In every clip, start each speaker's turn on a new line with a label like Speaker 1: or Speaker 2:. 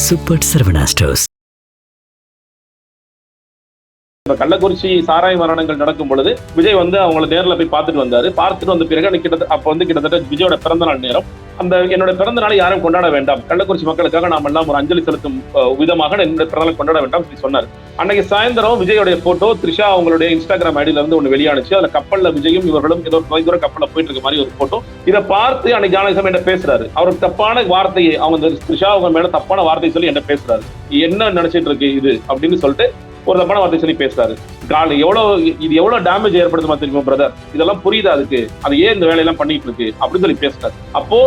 Speaker 1: Super Saravana stores.
Speaker 2: Kallakurichi சாராய மரணங்கள் நடக்கும் பொழுது விஜய் அவங்களை நேரில் போய் பார்த்துட்டு வந்தாரு. பார்த்துட்டு வந்த பிறகு கிட்டத்தட்ட விஜயோட பிறந்த நாள் நேரம். அந்த என்னோட பிறந்த நாளை யாரும் கொண்டாட வேண்டாம், கள்ளக்குறிச்சி மக்களுக்காக நாம எல்லாம் ஒரு அஞ்சலி செலுத்தும் விதமாக என்னோட பிறந்த நாள் கொண்டாட வேண்டாம் சொன்னார். அன்னைக்கு சாயந்தரம் விஜயோடைய போட்டோ த்ரிஷா அவங்களுடைய இன்ஸ்டாகிராம் ஐடியில இருந்து ஒன்று வெளியானுச்சு. அதுல கப்பல்ல விஜயும் இவர்களும் ஏதோ தொலைதூர கப்பல்ல போயிட்டு இருக்க மாதிரி ஒரு போட்டோ. இதை பார்த்து அன்னைக்கு ஜானகிசாமி என்ன பேசுறாரு, அவருக்கு தப்பான வார்த்தையை அவங்க த்ரிஷா அவங்க மேல தப்பான வார்த்தை சொல்லி என்ன பேசுறாரு, என்ன நினைச்சிட்டு இருக்கு இது அப்படின்னு சொல்லிட்டு ஒரு தப்பான வார்த்தை சொல்லி பேசுறாரு. இது எவ்வளவு டேமேஜ் ஏற்படுத்துமா தெரியுமா பிரதர், இதெல்லாம் புரியுது, அதுக்கு அது ஏன் இந்த வேலையெல்லாம் பண்ணிட்டு இருக்கு அப்படின்னு சொல்லி பேசுறாரு. அப்போ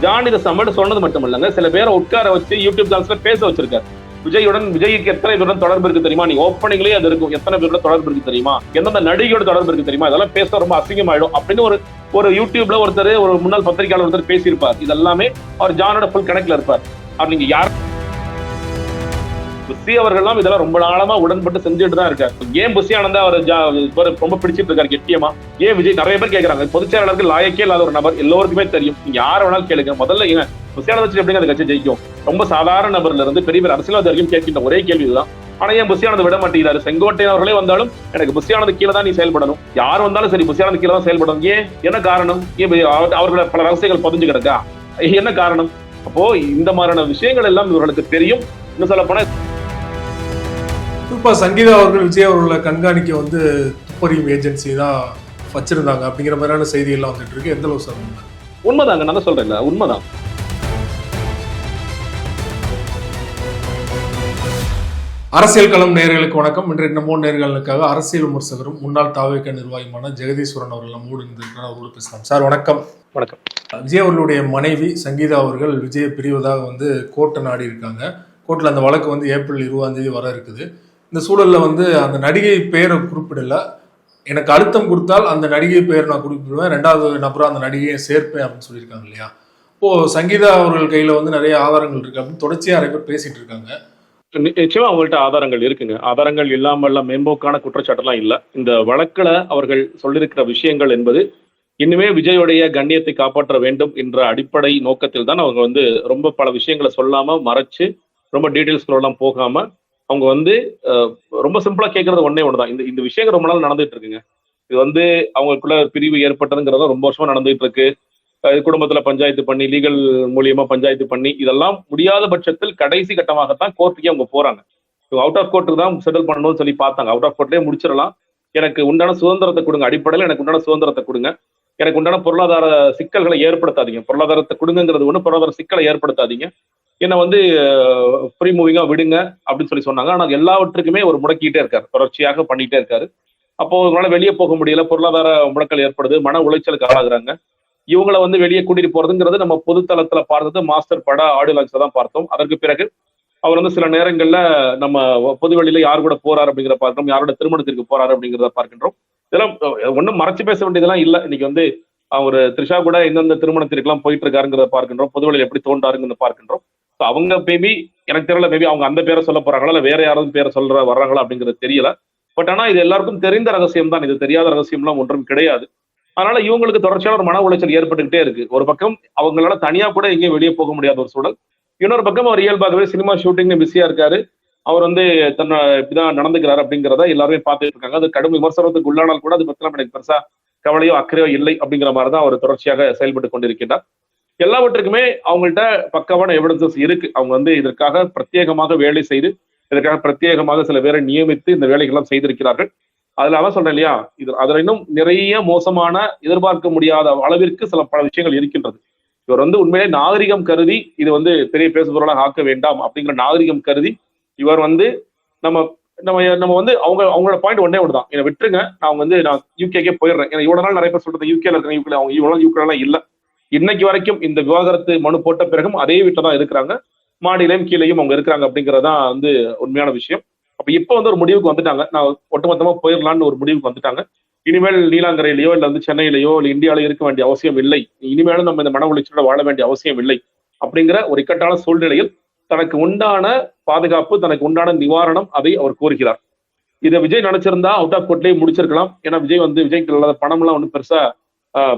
Speaker 2: ஜான் இதை சம்மட்டு சொன்னது மட்டும் இல்லைங்க, சில பேரை உட்கார வச்சு யூடியூப் சேனல்ஸ்ல பேச வச்சிருக்காரு. விஜய்க்கு எத்தனை பேருடன் தொடர்பு இருக்கு தெரியுமா, நீ ஓப்பனிங்லயே அது இருக்கும், எத்தனை பேரோட தொடர்பு இருக்கு தெரியுமா, எந்தெந்த நடிகையோட தொடர்பு இருக்கு தெரியுமா, இதெல்லாம் பேச ரொம்ப அசிங்கமாயிடும் அப்படின்னு ஒரு யூடியூப்ல ஒரு முன்னாள் பத்திரிகையாளர் ஒருத்தர் பேசியிருப்பார். இதெல்லாமே அவர் ஜானோட ஃபுல் கணக்குல இருப்பார். அவர் நீங்க யார் புஷி அவர்கள்லாம் இதெல்லாம் ரொம்ப நாளமா உடன்பட்டு செஞ்சுட்டு தான் இருக்காரு. ஏன் புஷி ஆனந்தா அவர் ரொம்ப பிடிச்சிட்டு இருக்காரு கெட்டியமா, ஏன் விஜய் நிறைய பேர் கேட்கறாங்க. பொதுச் செயலாளருக்கு லாயக்கே இல்லாத ஒரு நபர், எல்லோருக்குமே தெரியும், நீங்க யார வேணாலும் கேளுங்க. முதல்ல ஏன் புஷி ஆனந்த வச்சு எப்படிங்க அந்த கட்சி ஜெயிக்கும்? ரொம்ப சாதாரண நபர்ல இருந்து பெரிய பெரிய அரசியல்வாதி வரைக்கும் கேட்கின்ற ஒரே கேள்விதான். ஆனா ஏன் புஷி ஆனந்த விட மாட்டேங்கிறாரு? செங்கோட்டையன் அவர்களே வந்தாலும் எனக்கு புஷி ஆனந்த கீழே தான் நீ செயல்படணும், யார் வந்தாலும் சரி புஷி ஆனந்த கீழே தான் செயல்படணும். ஏன், என்ன காரணம்? ஏன் அவர்கள பல ரகசியங்கள் பதிஞ்சு கிடக்கா, என்ன காரணம்? அப்போ இந்த மாதிரியான விஷயங்கள் எல்லாம் இவர்களுக்கு தெரியும். இன்னும் சொல்ல போனா
Speaker 3: குறிப்பா சங்கீதா அவர்கள் விஜய் அவர்களை கண்காணிக்க துப்பறியும் ஏஜென்சி தான் வச்சிருந்தாங்க அப்படிங்கிற மாதிரியான செய்தி எல்லாம் வந்துட்டு இருக்கு. எந்த அளவு சார்
Speaker 2: உண்மைதாங்க, நான் தான் சொல்றேன், உண்மைதான்.
Speaker 3: அரசியல் களம் நேயர்களுக்கு வணக்கம். இன்றைக்கு நம்ம நேயர்களுக்காக அரசியல் விமர்சகரும் முன்னாள் தாவேக நிர்வாகியுமான ஜெகதீஸ்வரன் அவர்கள் நம்மோடு இருந்திருக்கிறார். அவரோடு பேசலாம். சார் வணக்கம்.
Speaker 2: வணக்கம்.
Speaker 3: விஜய் அவர்களுடைய மனைவி சங்கீதா அவர்கள் விஜயை பிரிவதாக கோர்ட்டை நாடி இருக்காங்க. கோர்ட்ல அந்த வழக்கு ஏப்ரல் 20 வர இருக்குது. இந்த சூழல்ல அந்த நடிகை பெயரை குறிப்பிடல, எனக்கு அழுத்தம் கொடுத்தால் அந்த நடிகை பெயர் நான் குறிப்பிடுவேன், ரெண்டாவது நபரா அந்த நடிகையை சேர்ப்பேன் அப்படின்னு சொல்லியிருக்காங்க இல்லையா? இப்போ சங்கீதா அவர்கள் கையில நிறைய ஆதாரங்கள் இருக்கு அப்படின்னு தொடர்ச்சியா நிறைய பேர் பேசிட்டு இருக்காங்க.
Speaker 2: நிச்சயமா அவங்கள்ட்ட ஆதாரங்கள் இருக்குங்க. ஆதாரங்கள் இல்லாம மேம்போக்கான குற்றச்சாட்டுலாம் இல்ல. இந்த வழக்குல அவர்கள் சொல்லியிருக்கிற விஷயங்கள் என்பது இன்னுமே விஜயோடைய கண்ணியத்தை காப்பாற்ற வேண்டும் என்ற அடிப்படை நோக்கத்தில் தான் அவங்க ரொம்ப பல விஷயங்களை சொல்லாம மறைச்சு ரொம்ப டீட்டெயில்ஸ் எல்லாம் போகாம அவங்க ரொம்ப சிம்பிளா கேட்கறது ஒண்ணுதான். இந்த விஷயங்கள் ரொம்ப நாள் நடந்துட்டு இருக்குங்க. இது அவங்களுக்குள்ள பிரிவு ஏற்பட்டதுங்கிறத ரொம்ப வருஷமா நடந்துட்டு இருக்கு. குடும்பத்துல பஞ்சாயத்து பண்ணி, லீகல் மூலியமா பஞ்சாயத்து பண்ணி, இதெல்லாம் முடியாத பட்சத்தில் கடைசி கட்டமாகத்தான் கோர்ட்டுக்கே அவங்க போறாங்க. அவுட் ஆஃப் கோர்ட்டுக்கு தான் செட்டில் பண்ணணும்னு சொல்லி பார்த்தாங்க. அவுட் ஆஃப் கோர்ட்லயே முடிச்சிடலாம், எனக்கு உண்டான சுதந்திரத்தை கொடுங்க, அடிப்படையில் எனக்கு உண்டான சுதந்திரத்தை கொடுங்க, எனக்கு உண்டான பொருளாதார சிக்கல்களை ஏற்படுத்தாதீங்க, பொருளாதாரத்தை கொடுங்கிறது ஒண்ணு, பொருளாதார சிக்கலை ஏற்படுத்தாதீங்க, என்னை ஃப்ரீ மூவிங்கா விடுங்க அப்படின்னு சொல்லி சொன்னாங்க. ஆனா எல்லாவற்றுக்குமே ஒரு முடக்கிட்டே இருக்காரு, தொடர்ச்சியாக பண்ணிட்டே இருக்காரு. அப்போ அவங்களால வெளியே போக முடியல, பொருளாதார முடக்கல் ஏற்படுது, மன உளைச்சலுக்கு ஆளாகிறாங்க. இவங்களை வெளியே கூட்டிட்டு போறதுங்கிறது நம்ம பொதுத்தளத்துல பார்த்தது மாஸ்டர் பட ஆடியோ லான்ச்ல தான் பார்த்தோம். அதற்கு பிறகு அவர் சில நேரங்கள்ல நம்ம பொதுவெளியில யார் கூட போறாரு அப்படிங்கிற பார்க்கிறோம், யாரோட திருமணத்திற்கு போறாரு அப்படிங்கிறத பார்க்கின்றோம். இதெல்லாம் ஒன்றும் மறைச்சு பேச வேண்டியதெல்லாம் இல்லை. இன்னைக்கு அவர் த்ரிஷா கூட எந்தெந்த திருமணத்திற்கு எல்லாம் போயிட்டு இருக்காருங்கிறத பார்க்கின்றோம், பொதுவெளியில் எப்படி தோன்றாருங்கிறத பார்க்கின்றோம். அவங்க மேபி எனக்கு தெரியல, மேபி அவங்க அந்த பேரை சொல்ல போறாங்களா இல்ல வேற யாராவது பேரை வர்றாங்களா அப்படிங்கிறது தெரியல. பட் ஆனா இது எல்லாருக்கும் தெரிந்த ரகசியம் தான், இது தெரியாத ரகசியம்லாம் ஒன்றும் கிடையாது. அதனால இவங்களுக்கு தொடர்ச்சியான ஒரு மன உளைச்சல் ஏற்பட்டுக்கிட்டே இருக்கு. ஒரு பக்கம் அவங்களால தனியா கூட எங்கேயும் வெளியே போக முடியாத ஒரு சூழல், இன்னொரு பக்கம் அவர் இயல்பாகவே சினிமா ஷூட்டிங்னு பிஸியா இருக்காரு. அவர் தன்னை இப்படிதான் நடந்துக்கிறாரு அப்படிங்கிறத எல்லாருமே பார்த்துட்டு இருக்காங்க. அது கடும் விமர்சனத்துக்கு உள்ளானால் கூட அது பத்திலாம் எனக்கு பெருசா கவலையோ அக்கறையோ இல்லை அப்படிங்கிற மாதிரிதான் அவர் தொடர்ச்சியாக செயல்பட்டு கொண்டிருக்கிறார். எல்லாவற்றுக்குமே அவங்கள்ட்ட பக்கவான எவிடன்சஸ் இருக்கு. அவங்க இதற்காக பிரத்யேகமாக வேலை செய்து, இதற்காக பிரத்யேகமாக சில பேரை நியமித்து இந்த வேலைகள்லாம் செய்திருக்கிறார்கள். அதுல அவன் சொல்றேன் இல்லையா, அதுல இன்னும் நிறைய மோசமான, எதிர்பார்க்க முடியாத அளவிற்கு பல விஷயங்கள் இருக்கின்றது. இவர் உண்மையிலே நாகரிகம் கருதி இது பெரிய பேசுபொருளாக ஆக்க வேண்டாம் அப்படிங்கிற நாகரிகம் கருதி இவர் நம்ம நம்ம நம்ம அவங்களோட பாயிண்ட் ஒன்னே ஒன்றுதான், என்னை விட்டுருங்க, நான் யூகேக்கே போயிடுறேன். ஏன்னா இவ்வளவு நாள் நிறைய பேர் சொல்றது யூகேல இருக்காங்க, யூகே அவங்க இவ்வளவு யூகேலாம் இல்ல. இன்னைக்கு வரைக்கும் இந்த விவாகரத்து மனு போட்ட பிறகும் அதே வீட்டில் தான் இருக்கிறாங்க, மாடியிலையும் கீழையும் அவங்க இருக்கிறாங்க அப்படிங்கிறதான் உண்மையான விஷயம். அப்ப இப்ப ஒரு முடிவுக்கு வந்துட்டாங்க, நான் ஒட்டுமொத்தமா போயிடலான்னு ஒரு முடிவுக்கு வந்துட்டாங்க. இனிமேல் நீலாங்கரையிலையோ இல்ல சென்னையிலையோ இல்ல இந்தியாவிலயோ இருக்க வேண்டிய அவசியம் இல்லை, இனிமேலும் நம்ம இந்த மன உளைச்சலோட வாழ வேண்டிய அவசியம் இல்லை அப்படிங்கிற ஒரு இக்கட்டான சூழ்நிலையில் தனக்கு உண்டான பாதுகாப்பு, தனக்கு உண்டான நிவாரணம் அதை அவர் கோருகிறார். இதை விஜய் நினைச்சிருந்தா அவுட் ஆஃப் கோர்ட்லயே முடிச்சிருக்கலாம். ஏன்னா விஜய்க்கு இல்லாத பணம் எல்லாம் ஒன்றும் பெருசா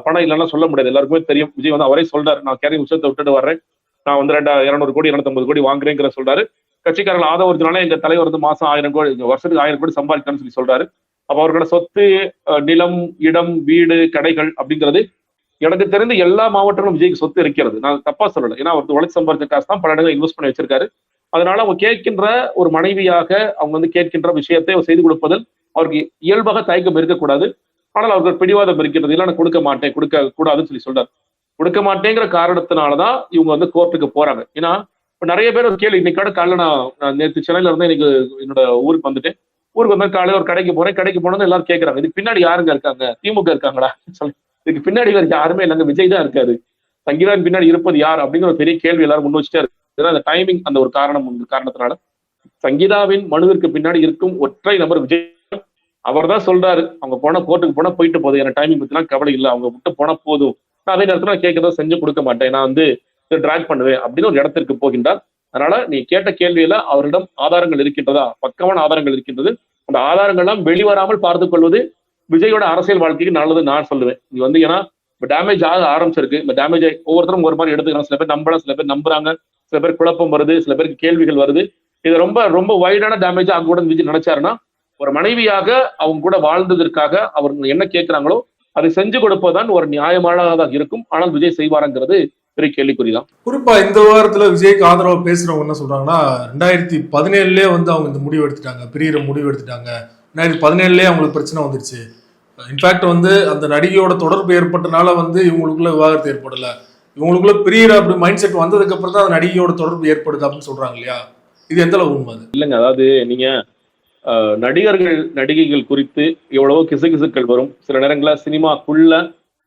Speaker 2: பணம் இல்லைன்னா சொல்ல முடியாது, எல்லாருக்குமே தெரியும். விஜய் அவரே சொல்றாரு, நான் கேரி உச்சத்தை விட்டுட்டு வர்றேன், நான் வந்து 200 கோடி 250 கோடி வாங்குறேங்கிற சொல்றாரு. கட்சிக்காரர்கள் ஆதரவுனால எங்க தலைவர் வந்து மாசம் 1000 கோடி, வருஷத்துக்கு 1000 கோடி சம்பாதிக்கணும்னு சொல்றாரு. அப்ப அவர்களோட சொத்து, நிலம், இடம், வீடு, கடைகள் அப்படிங்கிறது எனக்கு தெரிந்து எல்லா மாவட்டங்களும் விஜய்க்கு சொத்து இருக்கிறது. நான் தப்பா சொல்லல. ஏன்னா அவர் உழைச்சு சம்பாதிச்ச காசு தான் பல இடங்கள் இன்வெஸ்ட் பண்ணி வச்சிருக்காரு. அதனால அவங்க கேட்கின்ற ஒரு மனைவியாக அவங்க வந்து கேட்கின்ற விஷயத்தை செய்து கொடுப்பதில் அவருக்கு இயல்பாக தயக்கம் இருக்கக்கூடாது. ஆனால் அவருக்கு பிடிவாதம் இருக்கிறது. இல்ல நான் கொடுக்க மாட்டேன், கொடுக்க கூடாதுன்னு சொல்றாரு. கொடுக்க மாட்டேங்கிற காரணத்தினாலதான் இவங்க வந்து கோர்ட்டுக்கு போறாங்க. ஏன்னா இப்ப நிறைய பேர் ஒரு கேள்வி, இன்னைக்கு காலைல நான் நேற்று சென்னையில இருந்து இன்னைக்கு என்னோட ஊருக்கு வந்துட்டு, ஊருக்கு வந்து காலையில ஒரு கடைக்கு போறேன். கடைக்கு போனது எல்லாரும் கேட்கறாங்க, இதுக்கு பின்னாடி யாருங்க இருக்காங்க? திமுக இருக்காங்களா? சொல்லி இதுக்கு பின்னாடி வேற யாருமே இல்லைங்க, விஜய் தான் இருக்காரு. சங்கீதாவின் பின்னாடி இருப்பது யார் அப்படிங்கிற ஒரு பெரிய கேள்வி எல்லாரும் முன் வச்சுட்டே இருக்கு. அந்த டைமிங், அந்த ஒரு காரணத்தினால சங்கீதாவின் மனுவிற்கு பின்னாடி இருக்கும் ஒற்றை நபர் விஜய். அவர் தான் சொல்றாரு, அவங்க போனா கோர்ட்டுக்கு போனா போயிட்டு போதும், எனக்கு டைமிங் பத்திலாம் கவலை இல்லை, அவங்க விட்டு போனா போதும், நான் அதே நேரத்தில் நான் கேட்கறத செஞ்சு கொடுக்க மாட்டேன், நான் வந்து டிராக் பண்ணுவேன் அப்படின்னு ஒரு இடத்திற்கு போகின்றார். அதனால நீ கேட்ட கேள்வியில அவரிடம் ஆதாரங்கள் இருக்கின்றதா, பக்கமான ஆதாரங்கள் இருக்கின்றது. அந்த ஆதாரங்கள்லாம் வெளிவராமல் பார்த்துக் கொள்வது விஜயோட அரசியல் வாழ்க்கைக்கு நல்லது நான் சொல்லுவேன். இது வந்து ஏன்னா இப்ப டேமேஜ் ஆக ஆரம்பிச்சிருக்கு. இந்த டேமேஜ் ஒவ்வொருத்தரும் ஒரு மாதிரி எடுத்துக்கிறாங்க. சில பேர் நம்பலாம், சில பேர் நம்புறாங்க, சில பேர் குழப்பம் வருது, சில பேருக்கு கேள்விகள் வருது. இது ரொம்ப ரொம்ப வைடான டேமேஜ் ஆக கூட விஜய் நினைச்சாருன்னா, ஒரு மனைவியாக அவங்க கூட வாழ்ந்ததற்காக அவர் என்ன கேட்கிறாங்களோ அதை செஞ்சு கொடுப்பதுதான் ஒரு நியாயமானதாக இருக்கும். ஆனால் விஜய் செய்வாருங்கிறது பெரிய கேள்விக்குறிதான்.
Speaker 3: குறிப்பா இந்த விவகாரத்துல விஜய்க்கு ஆதரவா பேசுறவங்க என்ன சொல்றாங்கன்னா, 2017 வந்து அவங்க இந்த முடிவு எடுத்துட்டாங்க, பிரியிற முடிவு எடுத்துட்டாங்க. 2017 அவங்களுக்கு பிரச்சனை வந்துருச்சு. இன்ஃபேக்ட் வந்து அந்த நடிகையோட தொடர்பு ஏற்பட்டனால வந்து இவங்களுக்குள்ள விவாகரத்து ஏற்படல, இவங்களுக்குள்ள பிரியிற அப்படி மைண்ட் செட் வந்ததுக்கு அப்புறம் தான் அந்த நடிகையோட தொடர்பு ஏற்படுது அப்படின்னு சொல்றாங்க இல்லையா? இது எந்த அளவு உண்மை?
Speaker 2: இல்லைங்க, அதாவது நீங்க நடிகர்கள் நடிகைகள் குறித்து எவ்வளவோ கிசுகிசுக்கள் வரும். சில நேரங்களில் சினிமாக்குள்ள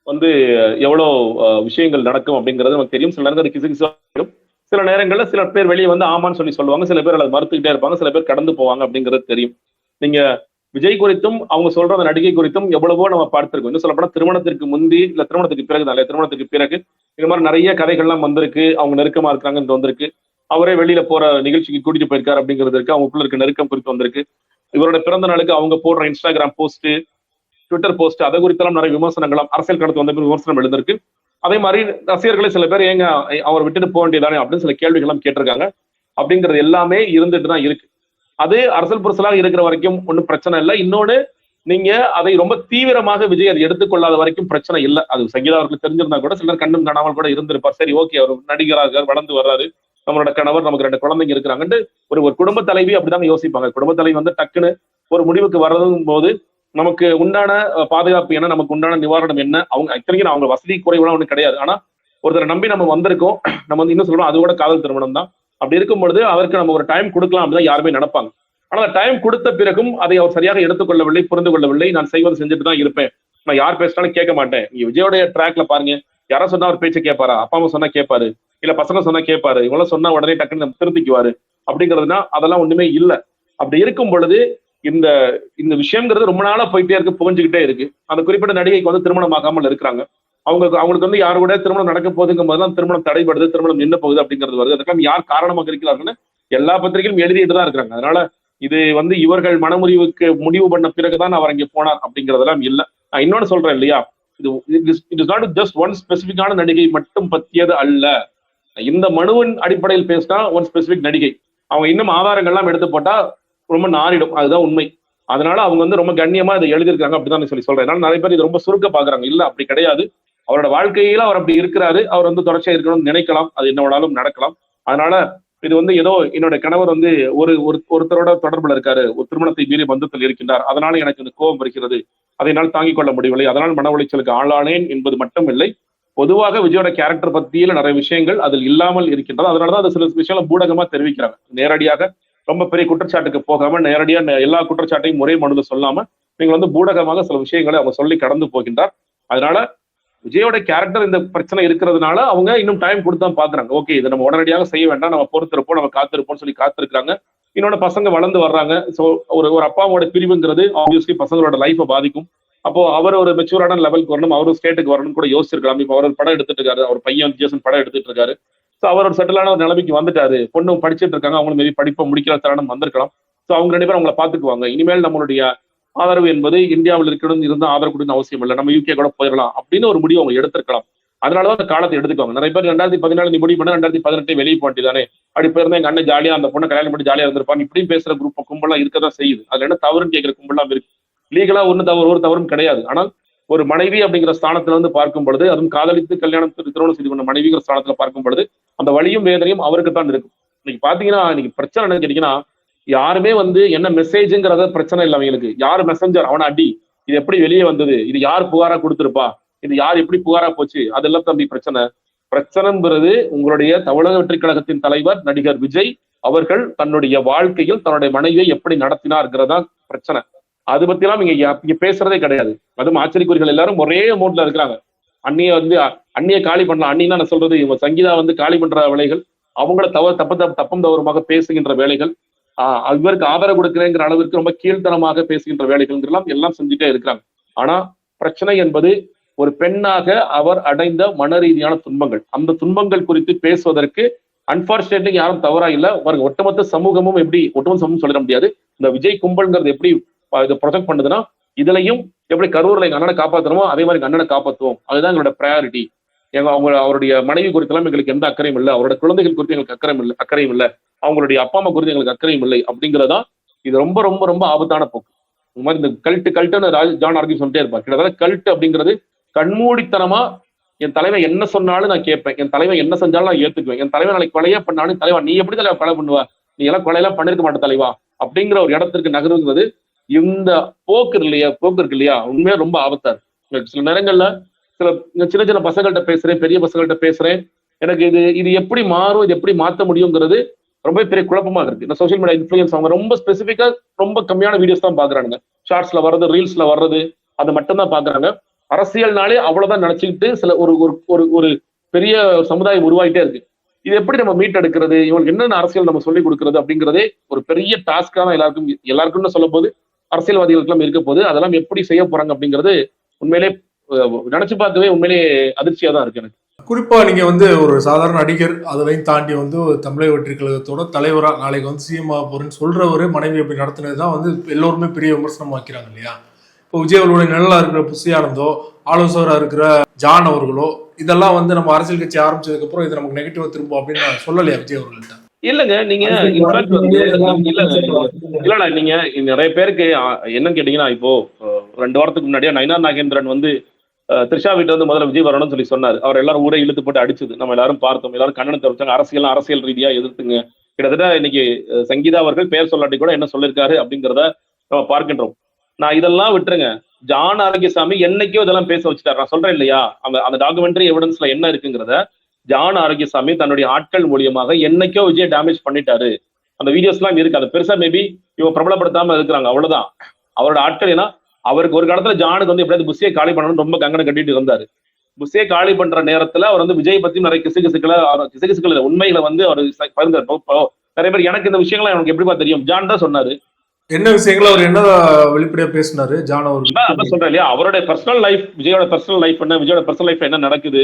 Speaker 2: வந்து எவ்வளோ விஷயங்கள் நடக்கும் அப்படிங்கிறது நமக்கு தெரியும். சில நேரங்கள் அது கிசுகிசா வரும். சில நேரங்களில் சில பேர் வெளியே வந்து ஆமான்னு சொல்லுவாங்க, சில பேர் அதை மறுத்துக்கிட்டே இருப்பாங்க, சில பேர் கடந்து போவாங்க அப்படிங்கிறது தெரியும். நீங்க விஜய் குறித்தும் அவங்க சொல்ற அந்த நடிகை குறித்தும் எவ்வளவோ நம்ம பார்த்திருக்கோம். இன்னும் சொல்லப்போனா திருமணத்திற்கு முந்தி இல்ல திருமணத்துக்கு பிறகு தான், திருமணத்துக்கு பிறகு இந்த மாதிரி நிறைய கதைகள்லாம் வந்திருக்கு. அவங்க நெருக்கமா இருக்காங்கன்னு வந்திருக்கு. அவரே வெளியில போற நிகழ்ச்சிக்கு கூட்டிட்டு போயிருக்காரு அப்படிங்கிறது இருக்கு. அவங்களுக்குள்ள இருக்க நெருக்கம் குறித்து வந்திருக்கு. இவரோட பிறந்த நாளுக்கு அவங்க போடுற இன்ஸ்டாகிராம் போஸ்ட், ட்விட்டர் போஸ்ட், அதை குறித்தெல்லாம் நிறைய விமர்சனங்களும் அரசியல் கடத்து வந்த விமர்சனம் எழுந்திருக்கு. அதே மாதிரி ரசிகர்களே சில பேர் ஏங்க அவர் விட்டுட்டு போக வேண்டியதானே அப்படின்னு சில கேள்விகள்லாம் கேட்டிருக்காங்க. அப்படிங்கிறது எல்லாமே இருந்துட்டு தான் இருக்கு. அது அரசியல் புரசலாக இருக்கிற வரைக்கும் ஒன்றும் பிரச்சனை இல்லை. இன்னொன்னு, நீங்க அதை ரொம்ப தீவிரமாக விஜய் அதை எடுத்துக்கொள்ளாத வரைக்கும் பிரச்சனை இல்லை. அது சங்கீதா அவர்களுக்கு தெரிஞ்சிருந்தா கூட சிலர் கண்ணும் காணாமல் கூட இருந்திருப்பார். சரி, ஓகே, அவர் நடிகராக வளர்ந்து வர்றாரு, நம்மளோட கணவர், நமக்கு 2 குழந்தைங்க இருக்கிறாங்கன்னு ஒரு குடும்ப தலைவி அப்படிதாங்க யோசிப்பாங்க. குடும்ப தலைவி வந்து டக்குன்னு ஒரு முடிவுக்கு வர்றதும் போது நமக்கு உண்டான பாதுகாப்பு என்ன, நமக்கு உண்டான நிவாரணம் என்ன, அவங்க இத்தனைக்கும் அவங்க வசதி குறைவுலாம் ஒன்றும் கிடையாது. ஆனா ஒருத்தரை நம்பி நம்ம வந்திருக்கோம், நம்ம வந்து இன்னும் சொல்றோம் அதோட காதல் திருமணம் தான். அப்படி இருக்கும் பொழுது அவருக்கு நம்ம ஒரு டைம் கொடுக்கலாம் அப்படிதான் யாருமே நினைப்பாங்க. ஆனா டைம் கொடுத்த பிறகும் அதை அவர் சரியாக எடுத்துக்கொள்ளவில்லை, புரிந்து கொள்ளவில்லை. நான் செய்வது செஞ்சுட்டு தான் இருப்பேன், நான் யார் பேசினாலும் கேட்க மாட்டேன். நீங்க விஜயோடைய ட்ராக்ல பாருங்க, யாரா சொன்னா அவர் பேச்சை கேட்பாரா? அப்பா அம்மா சொன்னா கேட்பாரு, இல்ல பசங்க சொன்னா கேட்பாரு, இவங்களாம் சொன்னா உடனே டக்குன்னு திருத்திக்குவாரு அப்படிங்கிறதுனா அதெல்லாம் ஒண்ணுமே இல்லை. அப்படி இருக்கும் பொழுது இந்த இந்த விஷயங்கிறது ரொம்ப நாளா போயிட்டே இருக்கு, புகஞ்சுக்கிட்டே இருக்கு. அந்த குறிப்பிட்ட நடிகைக்கு வந்து திருமணம் ஆகாமல் இருக்கிறாங்க. அவங்களுக்கு வந்து யாரு கூட திருமணம் நடக்க போகுதுங்கும் போதெல்லாம் திருமணம் தடைபடுது, திருமணம் நின்று போகுது அப்படிங்கிறது வருது. அதுக்கெல்லாம் யார் காரணமாக இருக்கிறார்கள்னு எல்லா பத்திரிகையும் எழுதிட்டு தான் இருக்காங்க. அதனால இது வந்து இவர்கள் மனமுறிவுக்கு முடிவு பண்ண பிறகுதான் அவர் அங்கே போனார் அப்படிங்கிறதெல்லாம் இல்லை. நான் இன்னொன்னு சொல்றேன் இல்லையா, it is not just one ஸ்பெசிபிக்கான நடிகை மட்டும் பற்றியது அல்ல. இந்த மனுவின் அடிப்படையில் பேசினா ஒன் ஸ்பெசிபிக் நடிகை, அவங்க இன்னும் ஆதாரங்கள்லாம் எடுத்து போட்டா ரொம்ப நாரிடும், அதுதான் உண்மை. அதனால அவங்க வந்து ரொம்ப கண்ணியமா இதை எழுதியிருக்காங்க அப்படிதான் சொல்றேன். அதனால நிறைய பேர் இது ரொம்ப சுருக்க பாக்குறாங்க. இல்ல, அப்படி கிடையாது. அவரோட வாழ்க்கையில அவர் அப்படி இருக்கிறாரு, அவர் வந்து தொடர்ச்சியா இருக்கணும்னு நினைக்கலாம், அது என்ன வேணாலும் நடக்கலாம். அதனால இது வந்து ஏதோ என்னோட கணவர் வந்து ஒருத்தரோட தொடர்புல இருக்காரு, ஒரு திருமணத்தை மீறி பந்தத்தில் இருக்கின்றார், அதனால எனக்கு இந்த கோபம் வருகிறது, அதனால் தாங்கிக் கொள்ள முடியவில்லை, அதனால் மன உளைச்சலுக்கு ஆளானேன் என்பது மட்டும் இல்லை. பொதுவாக விஜயோட கேரக்டர் பத்தியில நிறைய விஷயங்கள் அதில் இல்லாமல் இருக்கின்றது. அதனாலதான் அது சில விஷயங்களை பூடகமா தெரிவிக்கிறாங்க. நேரடியாக ரொம்ப பெரிய குற்றச்சாட்டுக்கு போகாம நேரடியா எல்லா குற்றச்சாட்டையும் ஒரே மனுல சொல்லாம நீங்க வந்து பூடகமாக சில விஷயங்களை அவங்க சொல்லி கடந்து போகின்றார். அதனால விஜயோட கேரக்டர் இந்த பிரச்சனை இருக்கிறதுனால அவங்க இன்னும் டைம் கொடுத்து தான் பாக்குறாங்க. ஓகே, இதை நம்ம உடனடியாக செய்ய வேண்டாம், நம்ம பொறுத்திருப்போம், நம்ம காத்திருப்போம்னு சொல்லி காத்திருக்காங்க. இன்னொன்னு, பசங்க வளர்ந்து வர்றாங்க. ஸோ ஒரு அப்பாவோட பிரிவுங்கிறது ஆப்வியஸ்லி பசங்களோட லைஃபை பாதிக்கும். அப்போ அவர் ஒரு மெச்சூரான லெவலுக்கு வரணும், அவரும் ஸ்டேட்டுக்கு வரணும்னு கூட யோசிச்சிருக்கலாம். இப்போ அவர் ஒரு படம் எடுத்துட்டு இருக்காரு, அவர் பையன் ஜேசன் படம் எடுத்துட்டு இருக்காரு. ஸோ அவர் ஒரு செட்டிலான ஒரு நிலைமைக்கு வந்துட்டாரு, பொண்ணு படிச்சுட்டு இருக்காங்க, அவங்களும் மேபி படிப்பை முடிக்கிற தருணம் வந்திருக்கலாம். ஸோ அவங்க 2 பேரும் அவங்களை பார்த்துக்குவாங்க. இனிமேல் நம்மளுடைய ஆதரவு என்பது இந்தியாவில் இருக்கணும், இருந்தால் ஆதரவு கொடுக்கணும் அவசியம் இல்லை, நம்ம யூகே கூட போயிடலாம் அப்படின்னு ஒரு முடிவு அவங்க எடுத்திருக்கலாம். அதனாலதான் அந்த காலத்தை எடுத்துக்கோங்க. நிறைய பேர் 2014 நீ முடிவு பண்ண 2018 வெளியே போட்டி தானே, அப்படி போயிருந்தா எங்க அண்ணன் ஜாலியா அந்த பொண்ணை கல்யாணம் பண்ணி ஜாலியா இருந்திருப்பான் இப்படியும் பேசுற குரூப் கும்பலாம் இருக்கதான் செய்யுது. அதுல என்ன தவறுன்னு கேட்கிற கும்பலாம் இருக்கு. லீகலா ஒரு தவறும் கிடையாது. ஆனால் ஒரு மனைவி அப்படிங்கிற ஸ்தானத்துல வந்து பார்க்கும் பொழுது, அதுவும் காதலித்து கல்யாணத்துக்கு திருமணம் செய்து கொண்ட மனைவிங்கிற ஸ்தானத்துல பார்க்கும் பொழுது அந்த வலியும் வேதனையும் அவருக்கு தான் இருக்கும். இன்னைக்கு பாத்தீங்கன்னா இன்னைக்கு பிரச்சனை என்ன கேட்டீங்கன்னா, யாருமே வந்து என்ன மெசேஜ்ங்கிறத பிரச்சனை இல்லை அவங்களுக்கு. யார் மெசஞ்சர் அவனை அடி, இது எப்படி வெளியே வந்தது, இது யார் புகாரா கொடுத்திருப்பா, இது யார் எப்படி புகாரா போச்சு, அதெல்லாம் தம்பி பிரச்சனை. பிரச்சனைங்கிறது உங்களுடைய தமிழக வெற்றி கழகத்தின் தலைவர் நடிகர் விஜய் அவர்கள் தன்னுடைய வாழ்க்கையில் தன்னுடைய மனைவியை எப்படி நடத்தினார்ங்கிறதா பிரச்சனை. அது பத்தி எல்லாம் இங்க பேசுறதே கிடையாது. அதுவும் ஆச்சரியக்குறிகள் எல்லாரும் ஒரே மூட்ல இருக்கிறாங்க. அண்ணிய காலி பண்ணலாம். அண்ணின்னா நான் சொல்றது இவங்க சங்கீதா வந்து காலி பண்ற வேலைகள், அவங்கள தப்பம் தவறுமாக பேசுகின்ற வேலைகள், இவருக்கு ஆதரவு கொடுக்கிறேங்கிற அளவிற்கு ரொம்ப கீழ்த்தனமாக பேசுகின்ற வேலைகள் எல்லாம் செஞ்சுட்டே இருக்கிறாங்க. ஆனா பிரச்சனை என்பது ஒரு பெண்ணாக அவர் அடைந்த மன ரீதியான துன்பங்கள். அந்த துன்பங்கள் குறித்து பேசுவதற்கு அன்பார்ச்சுனேட்லி யாரும் தவறா இல்ல. ஒட்டுமொத்த சமூகமும் சொல்லிட முடியாது. இந்த விஜய் கும்பல்ங்கிறது எப்படி இதை ப்ரொஜெக்ட் பண்ணுதுன்னா, இதுலயும் எப்படி கரூர்ல எங்க அண்ணனை காப்பாற்றணுமோ அதே மாதிரி எங்க அண்ணனை காப்பாற்றுவோம். அதுதான் எங்களோட ப்ரையாரிட்டி. அவருடைய மனைவி குறித்தெல்லாம் எங்களுக்கு எந்த அக்கறையும் இல்லை, அவரோட குழந்தைகள் குறித்து எங்களுக்கு அக்கறையும் இல்லை, அவங்களுடைய அப்பா அம்மா குறித்து எங்களுக்கு அக்கறையும் இல்லை. அப்படிங்கிறதா இது ரொம்ப ரொம்ப ரொம்ப ஆபத்தான போக்கு. இந்த மாதிரி இந்த கல்ட்டுன்னு ஜான் ஆர்கியூ சொல்லிட்டே இருப்பார். கிட்டத்தட்ட கல்ட் அப்படிங்கிறது கண்மூடித்தனமா என் தலைவன் என்ன சொன்னாலும் நான் கேட்பேன், என் தலைவன் என்ன செஞ்சாலும் நான் ஏத்துக்குவேன், என் தலைவன் நாளைக்கு கொலையே பண்ணாலும் தலைவா நீ எப்படி தலைவா கொலை பண்ணுவா, நீ எல்லாம் கொலையெல்லாம் பண்ணிருக்க மாட்ட தலைவா அப்படிங்கிற ஒரு இடத்திற்கு நகருங்கிறது இந்த போக்கு இருக்கு இல்லையா, உண்மையா ரொம்ப ஆபத்தா இருக்கு. சில நேரங்கள்ல சின்ன சின்ன பசங்கள்கிட்ட பேசுறேன், பெரிய பசங்கள்கிட்ட பேசுறேன், எனக்கு இது எப்படி மாறும், இது எப்படி மாற்ற முடியுங்கிறது ரொம்ப பெரிய குழப்பமா இருக்கு. இந்த சோசியல் மீடியா இன்ஃபுளுன்ஸ் அவங்க ரொம்ப ஸ்பெசிஃபிக்கா ரொம்ப கம்மியான வீடியோஸ் தான் பாக்குறாங்க. ஷார்ட்ஸ்ல வர்றது, ரீல்ஸ்ல வர்றது, அது மட்டும் தான் பாக்குறாங்க. அரசியல்னாலே அவ்வளவுதான் நினைச்சுக்கிட்டு சில ஒரு பெரிய சமுதாயம் உருவாயிட்டே இருக்கு. இது எப்படி நம்ம மீட்டெடுக்கிறது, இவங்களுக்கு என்னென்ன அரசியல் நம்ம சொல்லிக் கொடுக்கறது அப்படிங்கிறதே ஒரு பெரிய டாஸ்கா தான் எல்லாருக்கும் சொல்லும் போது அரசியல்வாதிகளுக்கு எல்லாம் இருக்க போது அதெல்லாம் எப்படி செய்ய போறாங்க அப்படிங்கிறது உண்மையிலே நினைச்சு பார்க்கவே உண்மையிலே அதிர்ச்சியா தான் இருக்கு எனக்கு.
Speaker 3: குறிப்பா நீங்க வந்து ஒரு சாதாரண நடிகர், அதையும் தாண்டி வந்து தமிழக வெற்றி கழகத்தோட தலைவரா நாளைக்கு வந்து சிஎம் ஆக போறேன்னு சொல்றவரு மனைவி அப்படி நடத்தினதுதான் வந்து எல்லோருமே பெரிய விமர்சனம் வைக்கிறாங்க இல்லையா. இப்போ விஜய் அவர்களுடைய நிழலா இருக்கிற புஷி ஆனந்தோ, ஆலோசகரா இருக்கிற ஜான் அவர்களோ, இதெல்லாம் வந்து நம்ம அரசியல் கட்சி ஆரம்பிச்சதுக்கு அப்புறம் இது நமக்கு நெகட்டிவா திரும்பும் அப்படின்னு நான் சொல்லலையா விஜய் அவர்கள்ட்ட?
Speaker 2: இல்லங்க, நீங்க இல்ல நீங்க நிறைய பேருக்கு என்னன்னு கேட்டீங்கன்னா, இப்போ 2 வாரத்துக்கு முன்னாடியே நயினார் நாகேந்திரன் வந்து த்ரிஷா வீட்டுல வந்து முதல்ல விஜய் வரணும்னு சொல்லி சொன்னார். அவர் எல்லாரும் ஊரே இழுத்து போட்டு அடிச்சது நம்ம எல்லாரும் பார்த்தோம். எல்லாரும் கண்டனம் தெரிவிச்சாங்க. அரசியல் ரீதியா எதிர்த்துங்க. கிட்டத்தட்ட இன்னைக்கு சங்கீதா அவர்கள் பெயர் சொல்லாட்டி கூட என்ன சொல்லியிருக்காரு அப்படிங்கிறத நம்ம பார்க்கின்றோம். நான் இதெல்லாம் விட்டுருங்க, ஜான் ஆரோக்கியசாமி என்னைக்கோ இதெல்லாம் பேச வச்சுட்டாரு. நான் சொல்றேன் இல்லையா, அந்த டாக்குமெண்ட்ரி எவிடன்ஸ்ல என்ன இருக்குங்கிறத ஜான் ஆரோக்கியசாமி தன்னுடைய ஆட்கள் மூலியமாக என்னைக்கோ விஜய் டேமேஜ் பண்ணிட்டாரு. அந்த வீடியோஸ் எல்லாம் இருக்கு. அது பெருசா மேபி இவங்க பிரபலப்படுத்தாம இருக்கிறாங்க, அவ்வளவுதான். அவரோட ஆட்கள் ஏன்னா அவருக்கு ஒரு காலத்துல ஜானுக்கு வந்து எப்படியாவது புஷியை காலி பண்ணணும்னு ரொம்ப கங்கணம் கட்டிட்டு இருந்தாரு. புஷியை காலி பண்ற நேரத்துல அவர் வந்து விஜய் பத்தி நிறைய கிசுகிசுக்களை உண்மைகளை வந்து அவர் பகிர்ந்தார். நிறைய பேர் எனக்கு இந்த விஷயங்கள்லாம் எனக்கு எப்படிப்பா தெரியும், ஜான் தான் சொன்னாரு.
Speaker 3: என்ன விஷயங்கள அவர் என்ன வெளிப்படையா பேசினாரு ஜான் அவர்
Speaker 2: சொல்றேன் இல்லையா, அவருடைய பர்சனல் லைஃப், விஜயோட பர்சனல் லைஃப் என்ன, விஜயோட பர்சனல் லைஃப் என்ன நடக்குது,